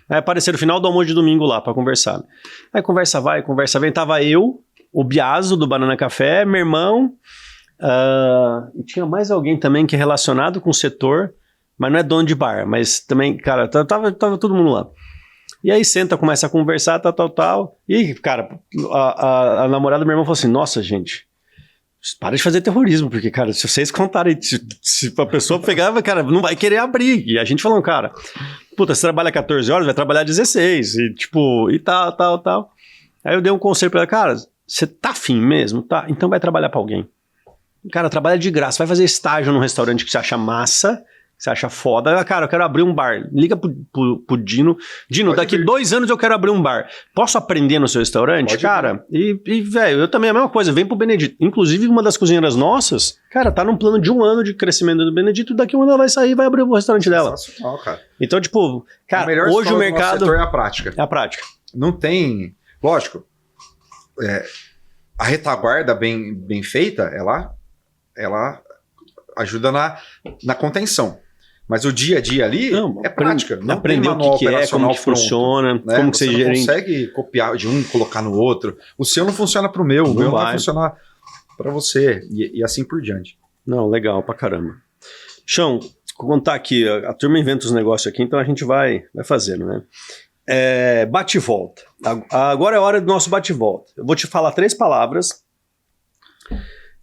Aí apareceram no final do almoço de domingo lá pra conversar. Aí conversa vai, conversa vem, tava eu, o Biaso do Banana Café, meu irmão, e tinha mais alguém também que é relacionado com o setor, mas não é dono de bar, mas também, cara, tava todo mundo lá. E aí senta, começa a conversar, tal. E, cara, a namorada do meu irmão falou assim, nossa, gente, para de fazer terrorismo, porque, cara, se vocês contarem, se a pessoa pegar, cara, não vai querer abrir. E a gente falando, cara, puta, você trabalha 14 horas, vai trabalhar 16, e tipo, e tal. Aí eu dei um conselho pra ela, cara, você tá afim mesmo? Tá, então vai trabalhar pra alguém. Cara, trabalha de graça, vai fazer estágio num restaurante que você acha massa, que você acha foda. Cara, eu quero abrir um bar. Liga pro Dino. Dino, daqui 2 anos eu quero abrir um bar. Posso aprender no seu restaurante? Pode, cara, e velho, eu também a mesma coisa, vem pro Benedito. Inclusive, uma das cozinheiras nossas, cara, tá num plano de 1 ano de crescimento do Benedito, daqui 1 ano ela vai sair e vai abrir o restaurante dela. Sensacional, cara. Então, tipo, cara, hoje o mercado... setor é a prática. É a prática. Não tem... Lógico, a retaguarda bem feita, ela ajuda na contenção. Mas o dia a dia ali é prática. Não aprender o que é, como que funciona, né? Como que você não consegue copiar de um, colocar no outro. O seu não funciona para o meu, o meu não vai funcionar para você. E assim por diante. Não, legal pra caramba. Chão, vou contar aqui, a turma inventa os negócios aqui, então a gente vai fazendo, né? Bate e volta. Agora é a hora do nosso bate e volta. Eu vou te falar 3 palavras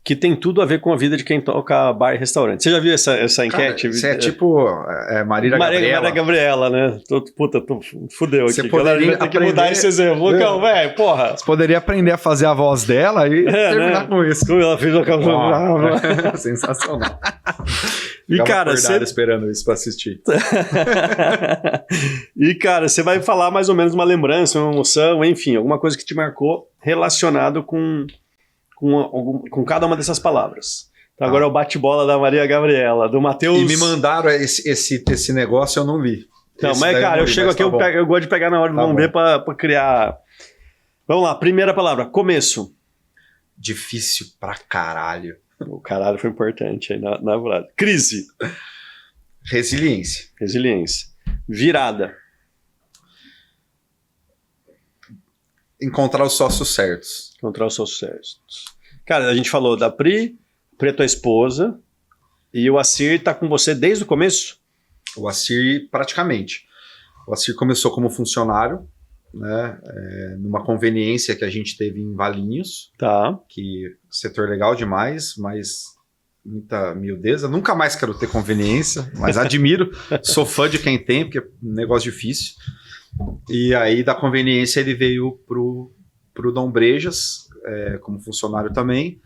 que tem tudo a ver com a vida de quem toca bar e restaurante. Você já viu essa enquete? Você é tipo Marília Gabriela. Marília Gabriela, né? Fudeu aqui. Você poderia ter que mudar esse exemplo. Velho, porra. Você poderia aprender a fazer a voz dela e terminar, né? Com isso. Como ela fez a sensacional. E, cara, você esperando isso pra assistir. E, cara, você vai falar mais ou menos uma lembrança, uma emoção, enfim, alguma coisa que te marcou relacionado com cada uma dessas palavras. Então agora é o bate-bola da Maria Gabriela, do Matheus... E me mandaram esse negócio, eu não li. Não, mas cara, eu chego aqui, eu gosto de pegar na hora do vamos ver pra criar... Vamos lá, primeira palavra, começo. Difícil pra caralho. O caralho foi importante aí, na verdade. Crise. Resiliência. Virada. Encontrar os sócios certos. Cara, a gente falou da Pri é tua esposa, e o Assir tá com você desde o começo? O Assir, praticamente. O Assir começou como funcionário, né, numa conveniência que a gente teve em Valinhos, que setor legal demais, mas muita miudeza. Nunca mais quero ter conveniência, mas admiro, sou fã de quem tem, porque é um negócio difícil. E aí, da conveniência, ele veio pro Dom Brejas, como funcionário também.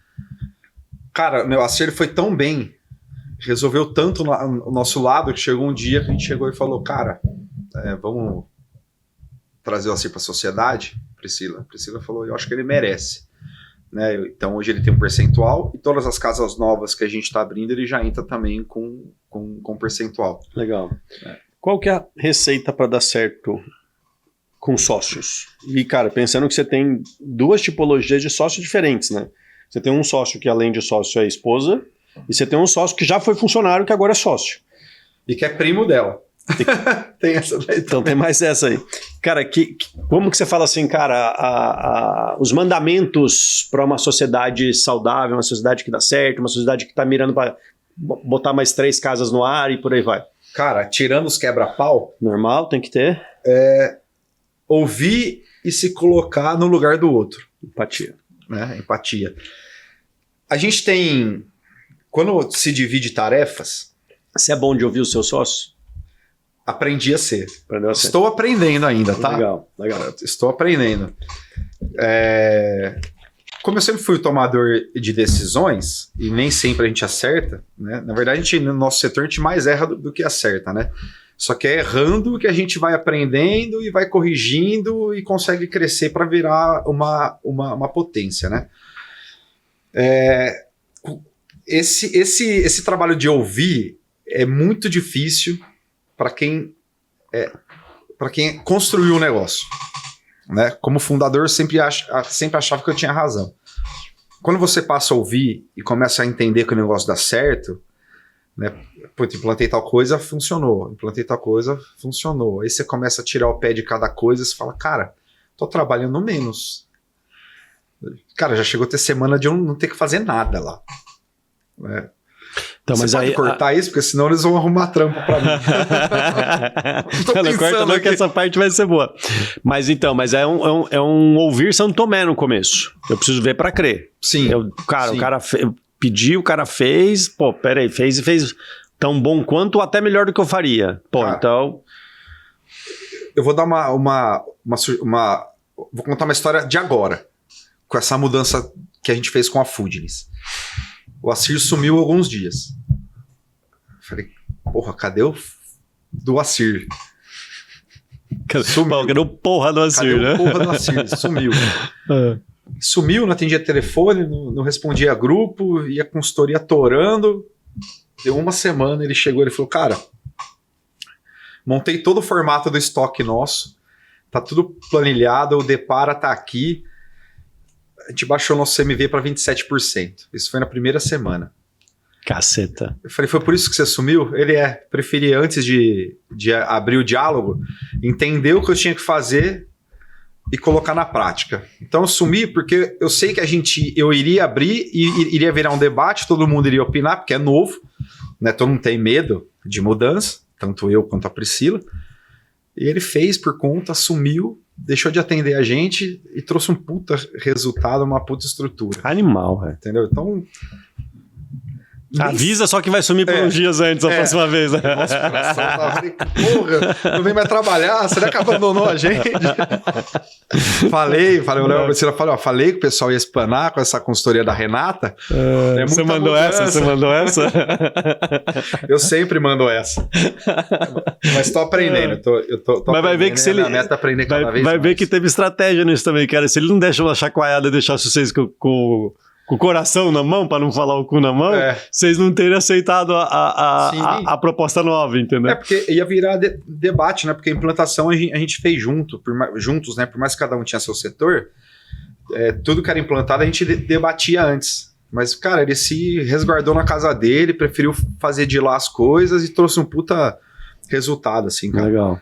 Cara, meu Assir foi tão bem, resolveu tanto o nosso lado, que chegou um dia que a gente chegou e falou, cara, vamos trazer o Assir para a sociedade? Priscila falou, eu acho que ele merece. Né? Então hoje ele tem um percentual, e todas as casas novas que a gente está abrindo, ele já entra também com percentual. Legal. Qual que é a receita para dar certo com sócios? E, cara, pensando que você tem 2 tipologias de sócios diferentes, né? Você tem um sócio que, além de sócio, é esposa, e você tem um sócio que já foi funcionário, que agora é sócio. E que é primo dela. Tem essa daí. Então tem mais essa aí. Cara, como que você fala assim, cara, os mandamentos para uma sociedade saudável, uma sociedade que dá certo, uma sociedade que está mirando para botar mais 3 casas no ar e por aí vai? Cara, tirando os quebra-pau... Normal, tem que ter. Ouvir e se colocar no lugar do outro. Empatia. Né? Empatia. A gente tem... Quando se divide tarefas... Você é bom de ouvir o seu sócio? Aprendi a ser. Aprendeu a ser. Estou aprendendo ainda, tá? Legal. Estou aprendendo. Como eu sempre fui o tomador de decisões, e nem sempre a gente acerta, né? Na verdade, no nosso setor, a gente mais erra do que acerta, né? Só que é errando que a gente vai aprendendo e vai corrigindo e consegue crescer para virar uma potência, né? Esse trabalho de ouvir é muito difícil para quem construiu o negócio. Né? Como fundador, eu sempre achava que eu tinha razão. Quando você passa a ouvir e começa a entender que o negócio dá certo, né? Pô, implantei tal coisa, funcionou. Implantei tal coisa, funcionou. Aí você começa a tirar o pé de cada coisa e você fala, cara, tô trabalhando menos. Cara, já chegou a ter semana de eu não ter que fazer nada lá. Né? Então, você mas pode cortar isso, porque senão eles vão arrumar trampa pra mim. Não corta não, que essa parte vai ser boa. Mas então, é um ouvir São Tomé no começo. Eu preciso ver pra crer. Sim. Sim. O cara pediu, o cara fez, pô, peraí, fez tão bom quanto ou até melhor do que eu faria. Pô, cara, então... Eu vou dar vou contar uma história de agora, com essa mudança que a gente fez com a Foodness. O Assir sumiu alguns dias. Falei, porra, cadê o do Assir? Sumiu. Cadê o porra do Assir, né? O porra do Assir, sumiu. Sumiu, não atendia telefone, não respondia a grupo, ia consultoria torando. Deu uma semana, ele chegou, ele falou, cara, montei todo o formato do estoque nosso, tá tudo planilhado, o Depara tá aqui, a gente baixou nosso CMV para 27%. Isso foi na primeira semana. Caceta. Eu falei, foi por isso que você sumiu? Ele preferia antes de abrir o diálogo, entender o que eu tinha que fazer e colocar na prática. Então eu sumi porque eu sei que eu iria abrir e iria virar um debate, todo mundo iria opinar, porque é novo, né? Todo mundo tem medo de mudança, tanto eu quanto a Priscila. E ele fez por conta, sumiu, deixou de atender a gente e trouxe um puta resultado, uma puta estrutura. Animal, velho. Entendeu? Então... Avisa só que vai sumir por uns dias antes, a próxima vez. Né? Nossa, o coração tava... Porra, não vem mais trabalhar, será que abandonou a gente? Falei, falei que o pessoal ia espanar com essa consultoria da Renata. Você mandou essa? Eu sempre mando essa. Mas tô aprendendo. Mas vai ver que se ele... A meta é aprender cada vez mais. Vai ver mais. que teve estratégia nisso também, cara. Se ele não deixa uma chacoalhada e deixasse vocês com o coração na mão, para não falar o cu na mão, vocês não teriam aceitado a proposta nova, entendeu? Porque ia virar debate, né? Porque a implantação a gente fez juntos, né? Por mais que cada um tinha seu setor, tudo que era implantado a gente debatia antes. Mas, cara, ele se resguardou na casa dele, preferiu fazer de lá as coisas e trouxe um puta resultado, assim, cara. Legal.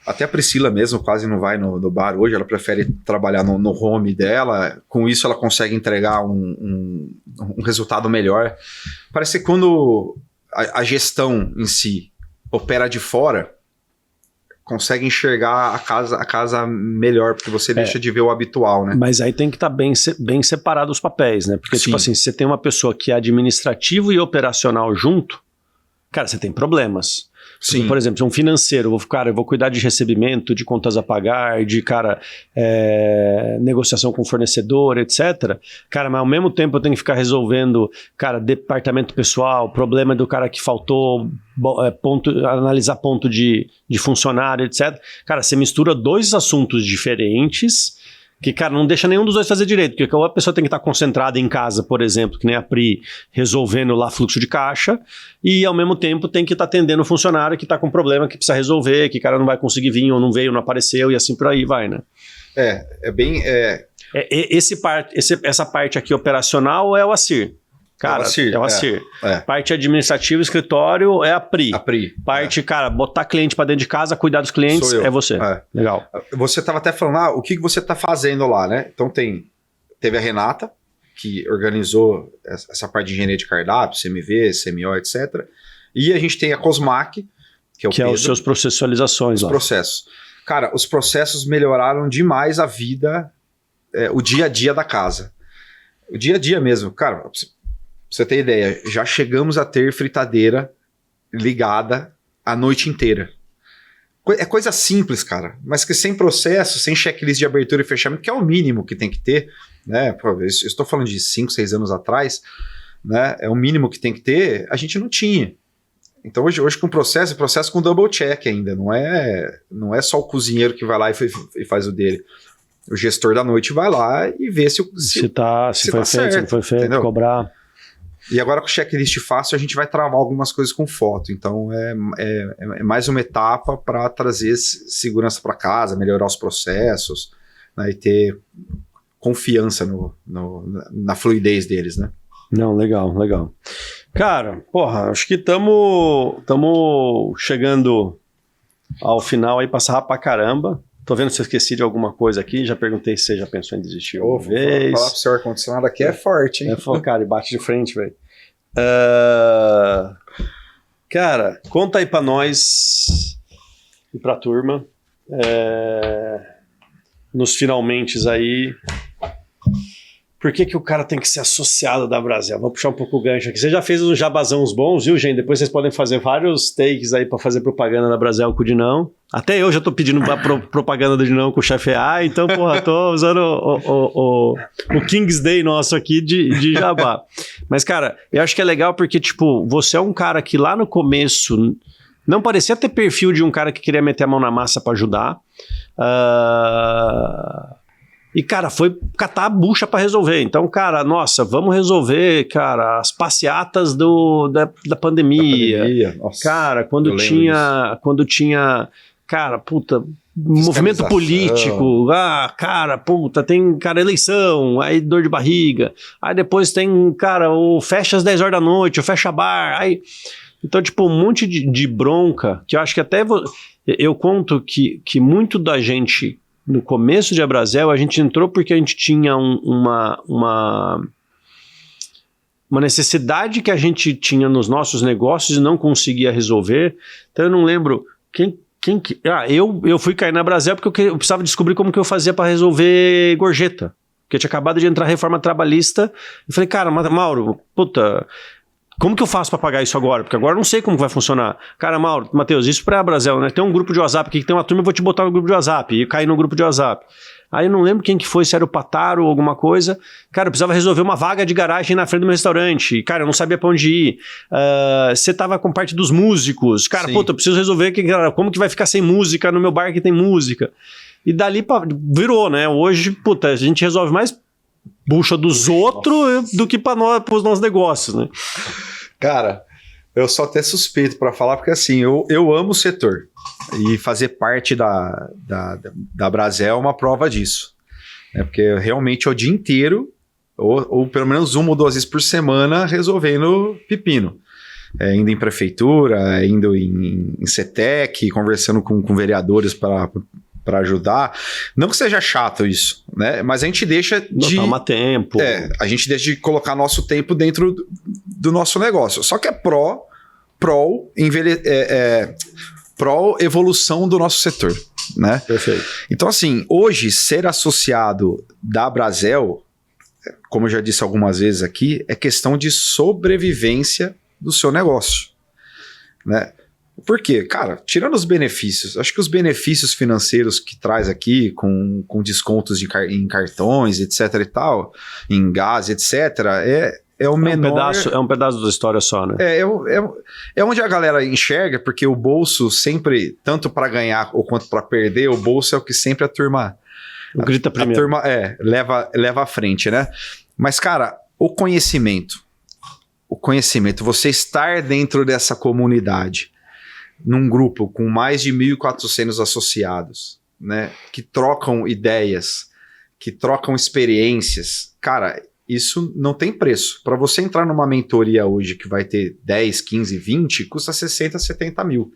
Até a Priscila mesmo quase não vai no bar hoje, ela prefere trabalhar no home dela, com isso ela consegue entregar um resultado melhor. Parece que quando a gestão em si opera de fora, consegue enxergar a casa melhor, porque você deixa de ver o habitual, né? Mas aí tem que estar bem separado os papéis, né? Porque, tipo assim, se você tem uma pessoa que é administrativo e operacional junto, cara, você tem problemas. Sim. Por exemplo, se um financeiro, eu vou cuidar de recebimento, de contas a pagar, de, negociação com fornecedor, etc. Cara, mas ao mesmo tempo eu tenho que ficar resolvendo, departamento pessoal, problema do cara que faltou, analisar ponto de funcionário, etc. Cara, você mistura 2 assuntos diferentes que, cara, não deixa nenhum dos dois fazer direito, porque a pessoa tem que estar concentrada em casa, por exemplo, que nem a Pri, resolvendo lá fluxo de caixa, e ao mesmo tempo tem que estar atendendo o funcionário que está com problema, que precisa resolver, que o cara não vai conseguir vir, ou não veio, não apareceu, e assim por aí vai, né? Essa parte aqui operacional é o Assir. Cara, é o ACIR. É. Parte administrativa, escritório é a PRI. A PRI. Parte, cara, botar cliente pra dentro de casa, cuidar dos clientes, é você. Legal. Você tava até falando, o que você tá fazendo lá, né? Então teve a Renata, que organizou essa parte de engenharia de cardápio, CMV, CMO, etc. E a gente tem a Cosmac, que é o Pedro, os seus processualizações lá. Os processos. Cara, os processos melhoraram demais a vida, o dia a dia da casa. O dia a dia mesmo. Cara, pra você ter ideia, já chegamos a ter fritadeira ligada a noite inteira. É coisa simples, cara, mas que sem processo, sem checklist de abertura e fechamento, que é o mínimo que tem que ter, né? Pô, eu estou falando de 5, 6 anos atrás, né? É o mínimo que tem que ter, a gente não tinha. Então hoje com processo com double check ainda, não é só o cozinheiro que vai lá e faz o dele. O gestor da noite vai lá e vê se foi feito, certo, se não foi feito, entendeu? Cobrar. E agora com o checklist fácil a gente vai travar algumas coisas com foto. Então é mais uma etapa para trazer segurança para casa, melhorar os processos, né, e ter confiança na fluidez deles, né? Não, legal. Cara, porra, acho que estamos chegando ao final aí, passar pra caramba. Tô vendo se eu esqueci de alguma coisa aqui. Já perguntei se você já pensou em desistir uma vez. Falar pro seu ar-condicionado aqui é forte, hein? Cara, e bate de frente, velho. Cara, conta aí pra nós e pra turma. Nos finalmentes aí. Por que o cara tem que ser associado da Brasel? Vou puxar um pouco o gancho aqui. Você já fez uns jabazãos bons, viu, gente? Depois vocês podem fazer vários takes aí pra fazer propaganda da Brasel com o Dinão. Até eu já tô pedindo propaganda do Dinão com o chefe A, então, porra, tô usando o King's Day nosso aqui de jabá. Mas, cara, eu acho que é legal porque, tipo, você é um cara que lá no começo não parecia ter perfil de um cara que queria meter a mão na massa pra ajudar. E, cara, foi catar a bucha pra resolver. Então, cara, nossa, vamos resolver, cara, as passeatas da pandemia. Nossa, cara, quando tinha, cara, puta, movimento político, cara, puta, tem, cara, eleição, aí dor de barriga, aí depois tem, cara, o fecha às 10 horas da noite, o fecha bar, aí... Então, tipo, um monte de bronca, que eu acho que até... Eu conto que muito da gente... No começo de Abrazel, a gente entrou porque a gente tinha uma necessidade que a gente tinha nos nossos negócios e não conseguia resolver. Então eu não lembro quem que... eu fui cair na Abrazel porque eu precisava descobrir como que eu fazia para resolver gorjeta. Porque tinha acabado de entrar a reforma trabalhista. E falei, cara, Mauro, puta... Como que eu faço para pagar isso agora? Porque agora eu não sei como vai funcionar. Cara, Matheus, isso para a Brasel, né? Tem um grupo de WhatsApp aqui que tem uma turma, eu vou te botar no grupo de WhatsApp. E eu caí no grupo de WhatsApp. Aí eu não lembro quem que foi, se era o Pataro ou alguma coisa. Cara, eu precisava resolver uma vaga de garagem na frente do meu restaurante. Cara, eu não sabia para onde ir. Você tava com parte dos músicos. Cara, puta, eu preciso resolver como que vai ficar sem música no meu bar que tem música. E dali virou, né? Hoje, puta, a gente resolve mais bucha dos outros do que para os nossos negócios, né? Cara, eu sou até suspeito para falar, porque assim, eu amo o setor. E fazer parte da Brasel é uma prova disso. Porque realmente é o dia inteiro, ou pelo menos 1 ou 2 vezes por semana, resolvendo pepino. Indo em prefeitura, indo em CETEC, conversando com vereadores para ajudar. Não que seja chato isso, né? Mas a gente deixa de... Toma tempo. A gente deixa de colocar nosso tempo dentro do nosso negócio. Só que é pró evolução do nosso setor, né? Perfeito. Então, assim, hoje, ser associado da Brasel, como eu já disse algumas vezes aqui, é questão de sobrevivência do seu negócio, né? Por quê? Cara, tirando os benefícios, acho que os benefícios financeiros que traz aqui, com descontos em cartões, etc e tal, em gás, etc, é o menor... É um pedaço da história só, né? É onde a galera enxerga, porque o bolso sempre, tanto para ganhar ou quanto para perder, o bolso é o que sempre a turma... Grita primeiro. A turma leva à frente, né? Mas, cara, o conhecimento, você estar dentro dessa comunidade, num grupo com mais de 1.400 associados, né, que trocam ideias, que trocam experiências, cara, isso não tem preço. Para você entrar numa mentoria hoje que vai ter 10, 15, 20, custa 60, 70 mil.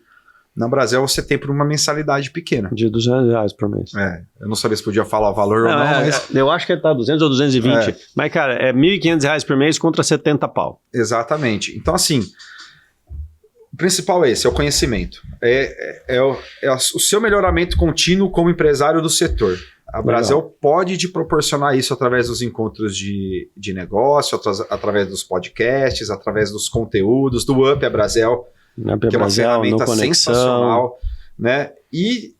Na Brasil você tem por uma mensalidade pequena. De R$200 por mês. Eu não sabia se podia falar o valor ou não, mas... Eu acho que tá 200 ou 220. Mas, cara, é R$1.500 por mês contra 70 pau. Exatamente. Então, assim, o principal é esse, é o conhecimento. É o seu melhoramento contínuo como empresário do setor. A Brasil pode te proporcionar isso através dos encontros de negócio, através dos podcasts, através dos conteúdos, do Up a Brasil, que é uma ferramenta sensacional, né? E,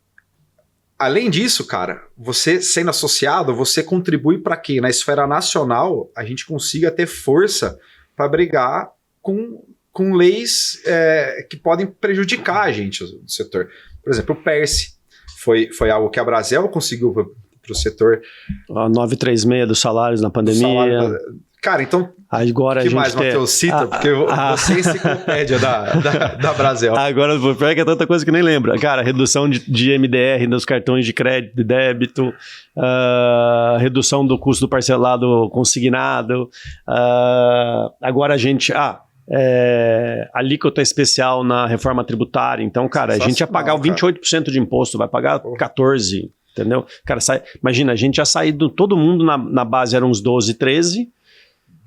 além disso, cara, você sendo associado, você contribui para que na esfera nacional a gente consiga ter força para brigar com leis que podem prejudicar a gente do setor. Por exemplo, o PERSE foi algo que a Brasil conseguiu para o setor. A 936 dos salários na pandemia. Cara, então, agora o que mais, Matheus, cita? Porque você é enciclopédia da Brasil. Agora, o pior é que é tanta coisa que nem lembra. Cara, redução de MDR nos cartões de crédito e débito, redução do custo do parcelado consignado. Agora a gente... alíquota especial na reforma tributária. Então, cara, a gente ia pagar o 28% de imposto, vai pagar 14%, entendeu? Cara, imagina, a gente ia sair todo mundo na base, eram uns 12, 13%.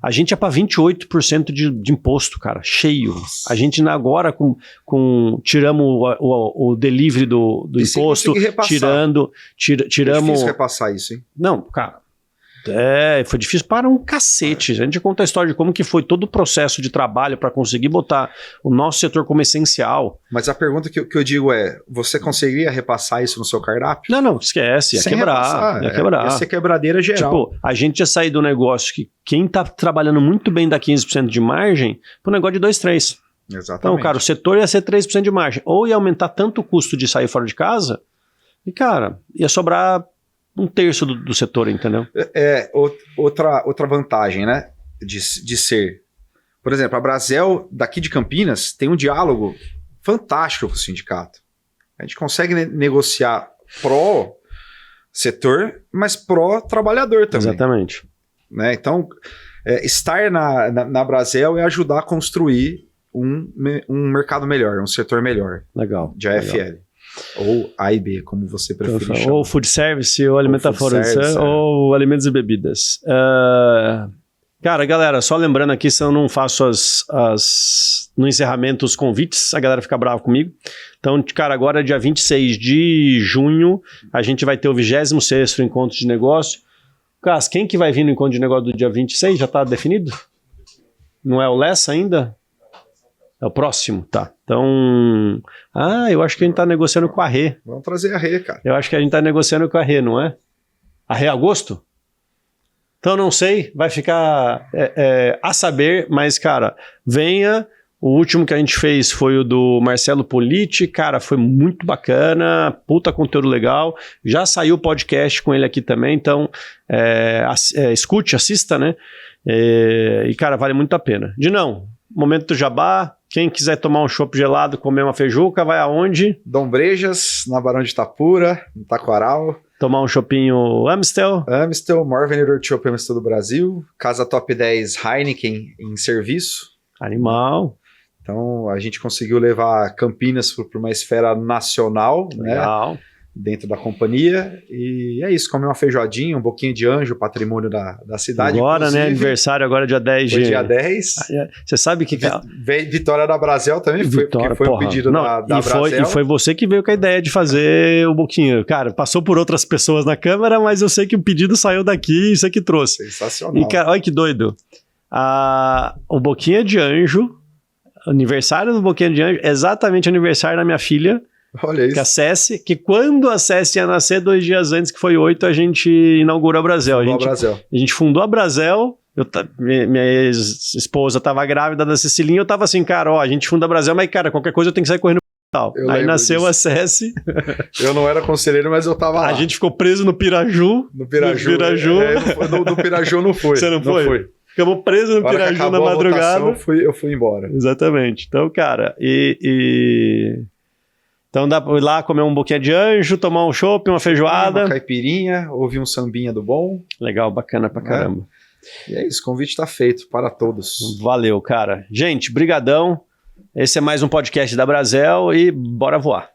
A gente ia para 28% de imposto, cara, cheio. A gente agora tiramos o delivery do imposto, tiramos... É difícil repassar isso, hein? Não, cara, foi difícil para um cacete. A gente conta a história de como que foi todo o processo de trabalho para conseguir botar o nosso setor como essencial. Mas a pergunta que eu digo é, você conseguiria repassar isso no seu cardápio? Não, esquece, ia quebrar. Ia ser quebradeira geral. Tipo, a gente ia sair do negócio que quem tá trabalhando muito bem dá 15% de margem para um negócio de 2, 3. Exatamente. Então, cara, o setor ia ser 3% de margem. Ou ia aumentar tanto o custo de sair fora de casa, e, cara, ia sobrar 1/3 do setor, entendeu? Outra vantagem, né, de ser... Por exemplo, a Brasil, daqui de Campinas, tem um diálogo fantástico com o sindicato. A gente consegue negociar pró-setor, mas pró-trabalhador também. Exatamente. Né? Então, estar na Brasil é ajudar a construir um mercado melhor, um setor melhor. Legal. De AFL. Legal. Ou A e B, como você preferir chamar. Ou food service, ou alimentação, ou alimentos e bebidas. Cara, galera, só lembrando aqui, se eu não faço no encerramento os convites, a galera fica brava comigo. Então, cara, agora dia 26 de junho, a gente vai ter o 26º encontro de negócio. Cas, quem que vai vir no encontro de negócio do dia 26? Já tá definido? Não é o Lessa ainda? É o próximo, tá. Então, eu acho que a gente tá negociando com a Rê. Vamos trazer a Rê, cara. Eu acho que a gente tá negociando com a Rê, não é? A Rê Agosto? Então, não sei, vai ficar a saber, mas, cara, venha. O último que a gente fez foi o do Marcelo Politi, cara, foi muito bacana, puta conteúdo legal. Já saiu o podcast com ele aqui também, então, escute, assista, né? E, cara, vale muito a pena. Dinão, momento do jabá. Quem quiser tomar um chopp gelado, comer uma feijuca, vai aonde? Dom Brejas, na Barão de Itapura, no Taquaral. Tomar um choppinho Amstel. Maior vendedor de chopp Amstel do Brasil. Casa Top 10 Heineken em serviço. Animal. Então, a gente conseguiu levar Campinas para uma esfera nacional, legal, né? Dentro da companhia, e é isso, comer uma feijoadinha, um boquinho de anjo, patrimônio da cidade. Agora, né, aniversário agora dia 10 de... Foi dia 10. Você sabe que... Vitória da Brasil também foi, porque foi um pedido da Brasil. E foi você que veio com a ideia de fazer o boquinho. Cara, passou por outras pessoas na câmera, mas eu sei que o pedido saiu daqui, isso é que trouxe. Sensacional. E, cara, olha que doido. O boquinha de anjo, aniversário do boquinha de anjo, exatamente aniversário da minha filha. Olha isso. Que quando a Cessi ia nascer, 2 dias antes, que foi 8, a gente inaugurou a Brasil. A gente fundou a Brasil, minha esposa estava grávida da Cecilinha, eu tava assim, cara, a gente funda a Brasil, mas, cara, qualquer coisa eu tenho que sair correndo pro hospital. Aí nasceu disso. A Cessi. Eu não era conselheiro, mas eu tava lá. A gente ficou preso no Piraju. No Piraju. No Piraju não foi. Você não foi? Ficamos presos no Piraju na madrugada. Eu fui embora. Exatamente. Então, cara, Então dá pra ir lá comer um boquinha de anjo, tomar um chopp, uma feijoada. Uma caipirinha, ouvir um sambinha do bom. Legal, bacana pra caramba. E é isso, o convite está feito para todos. Valeu, cara. Gente, brigadão. Esse é mais um podcast da Brasel e bora voar.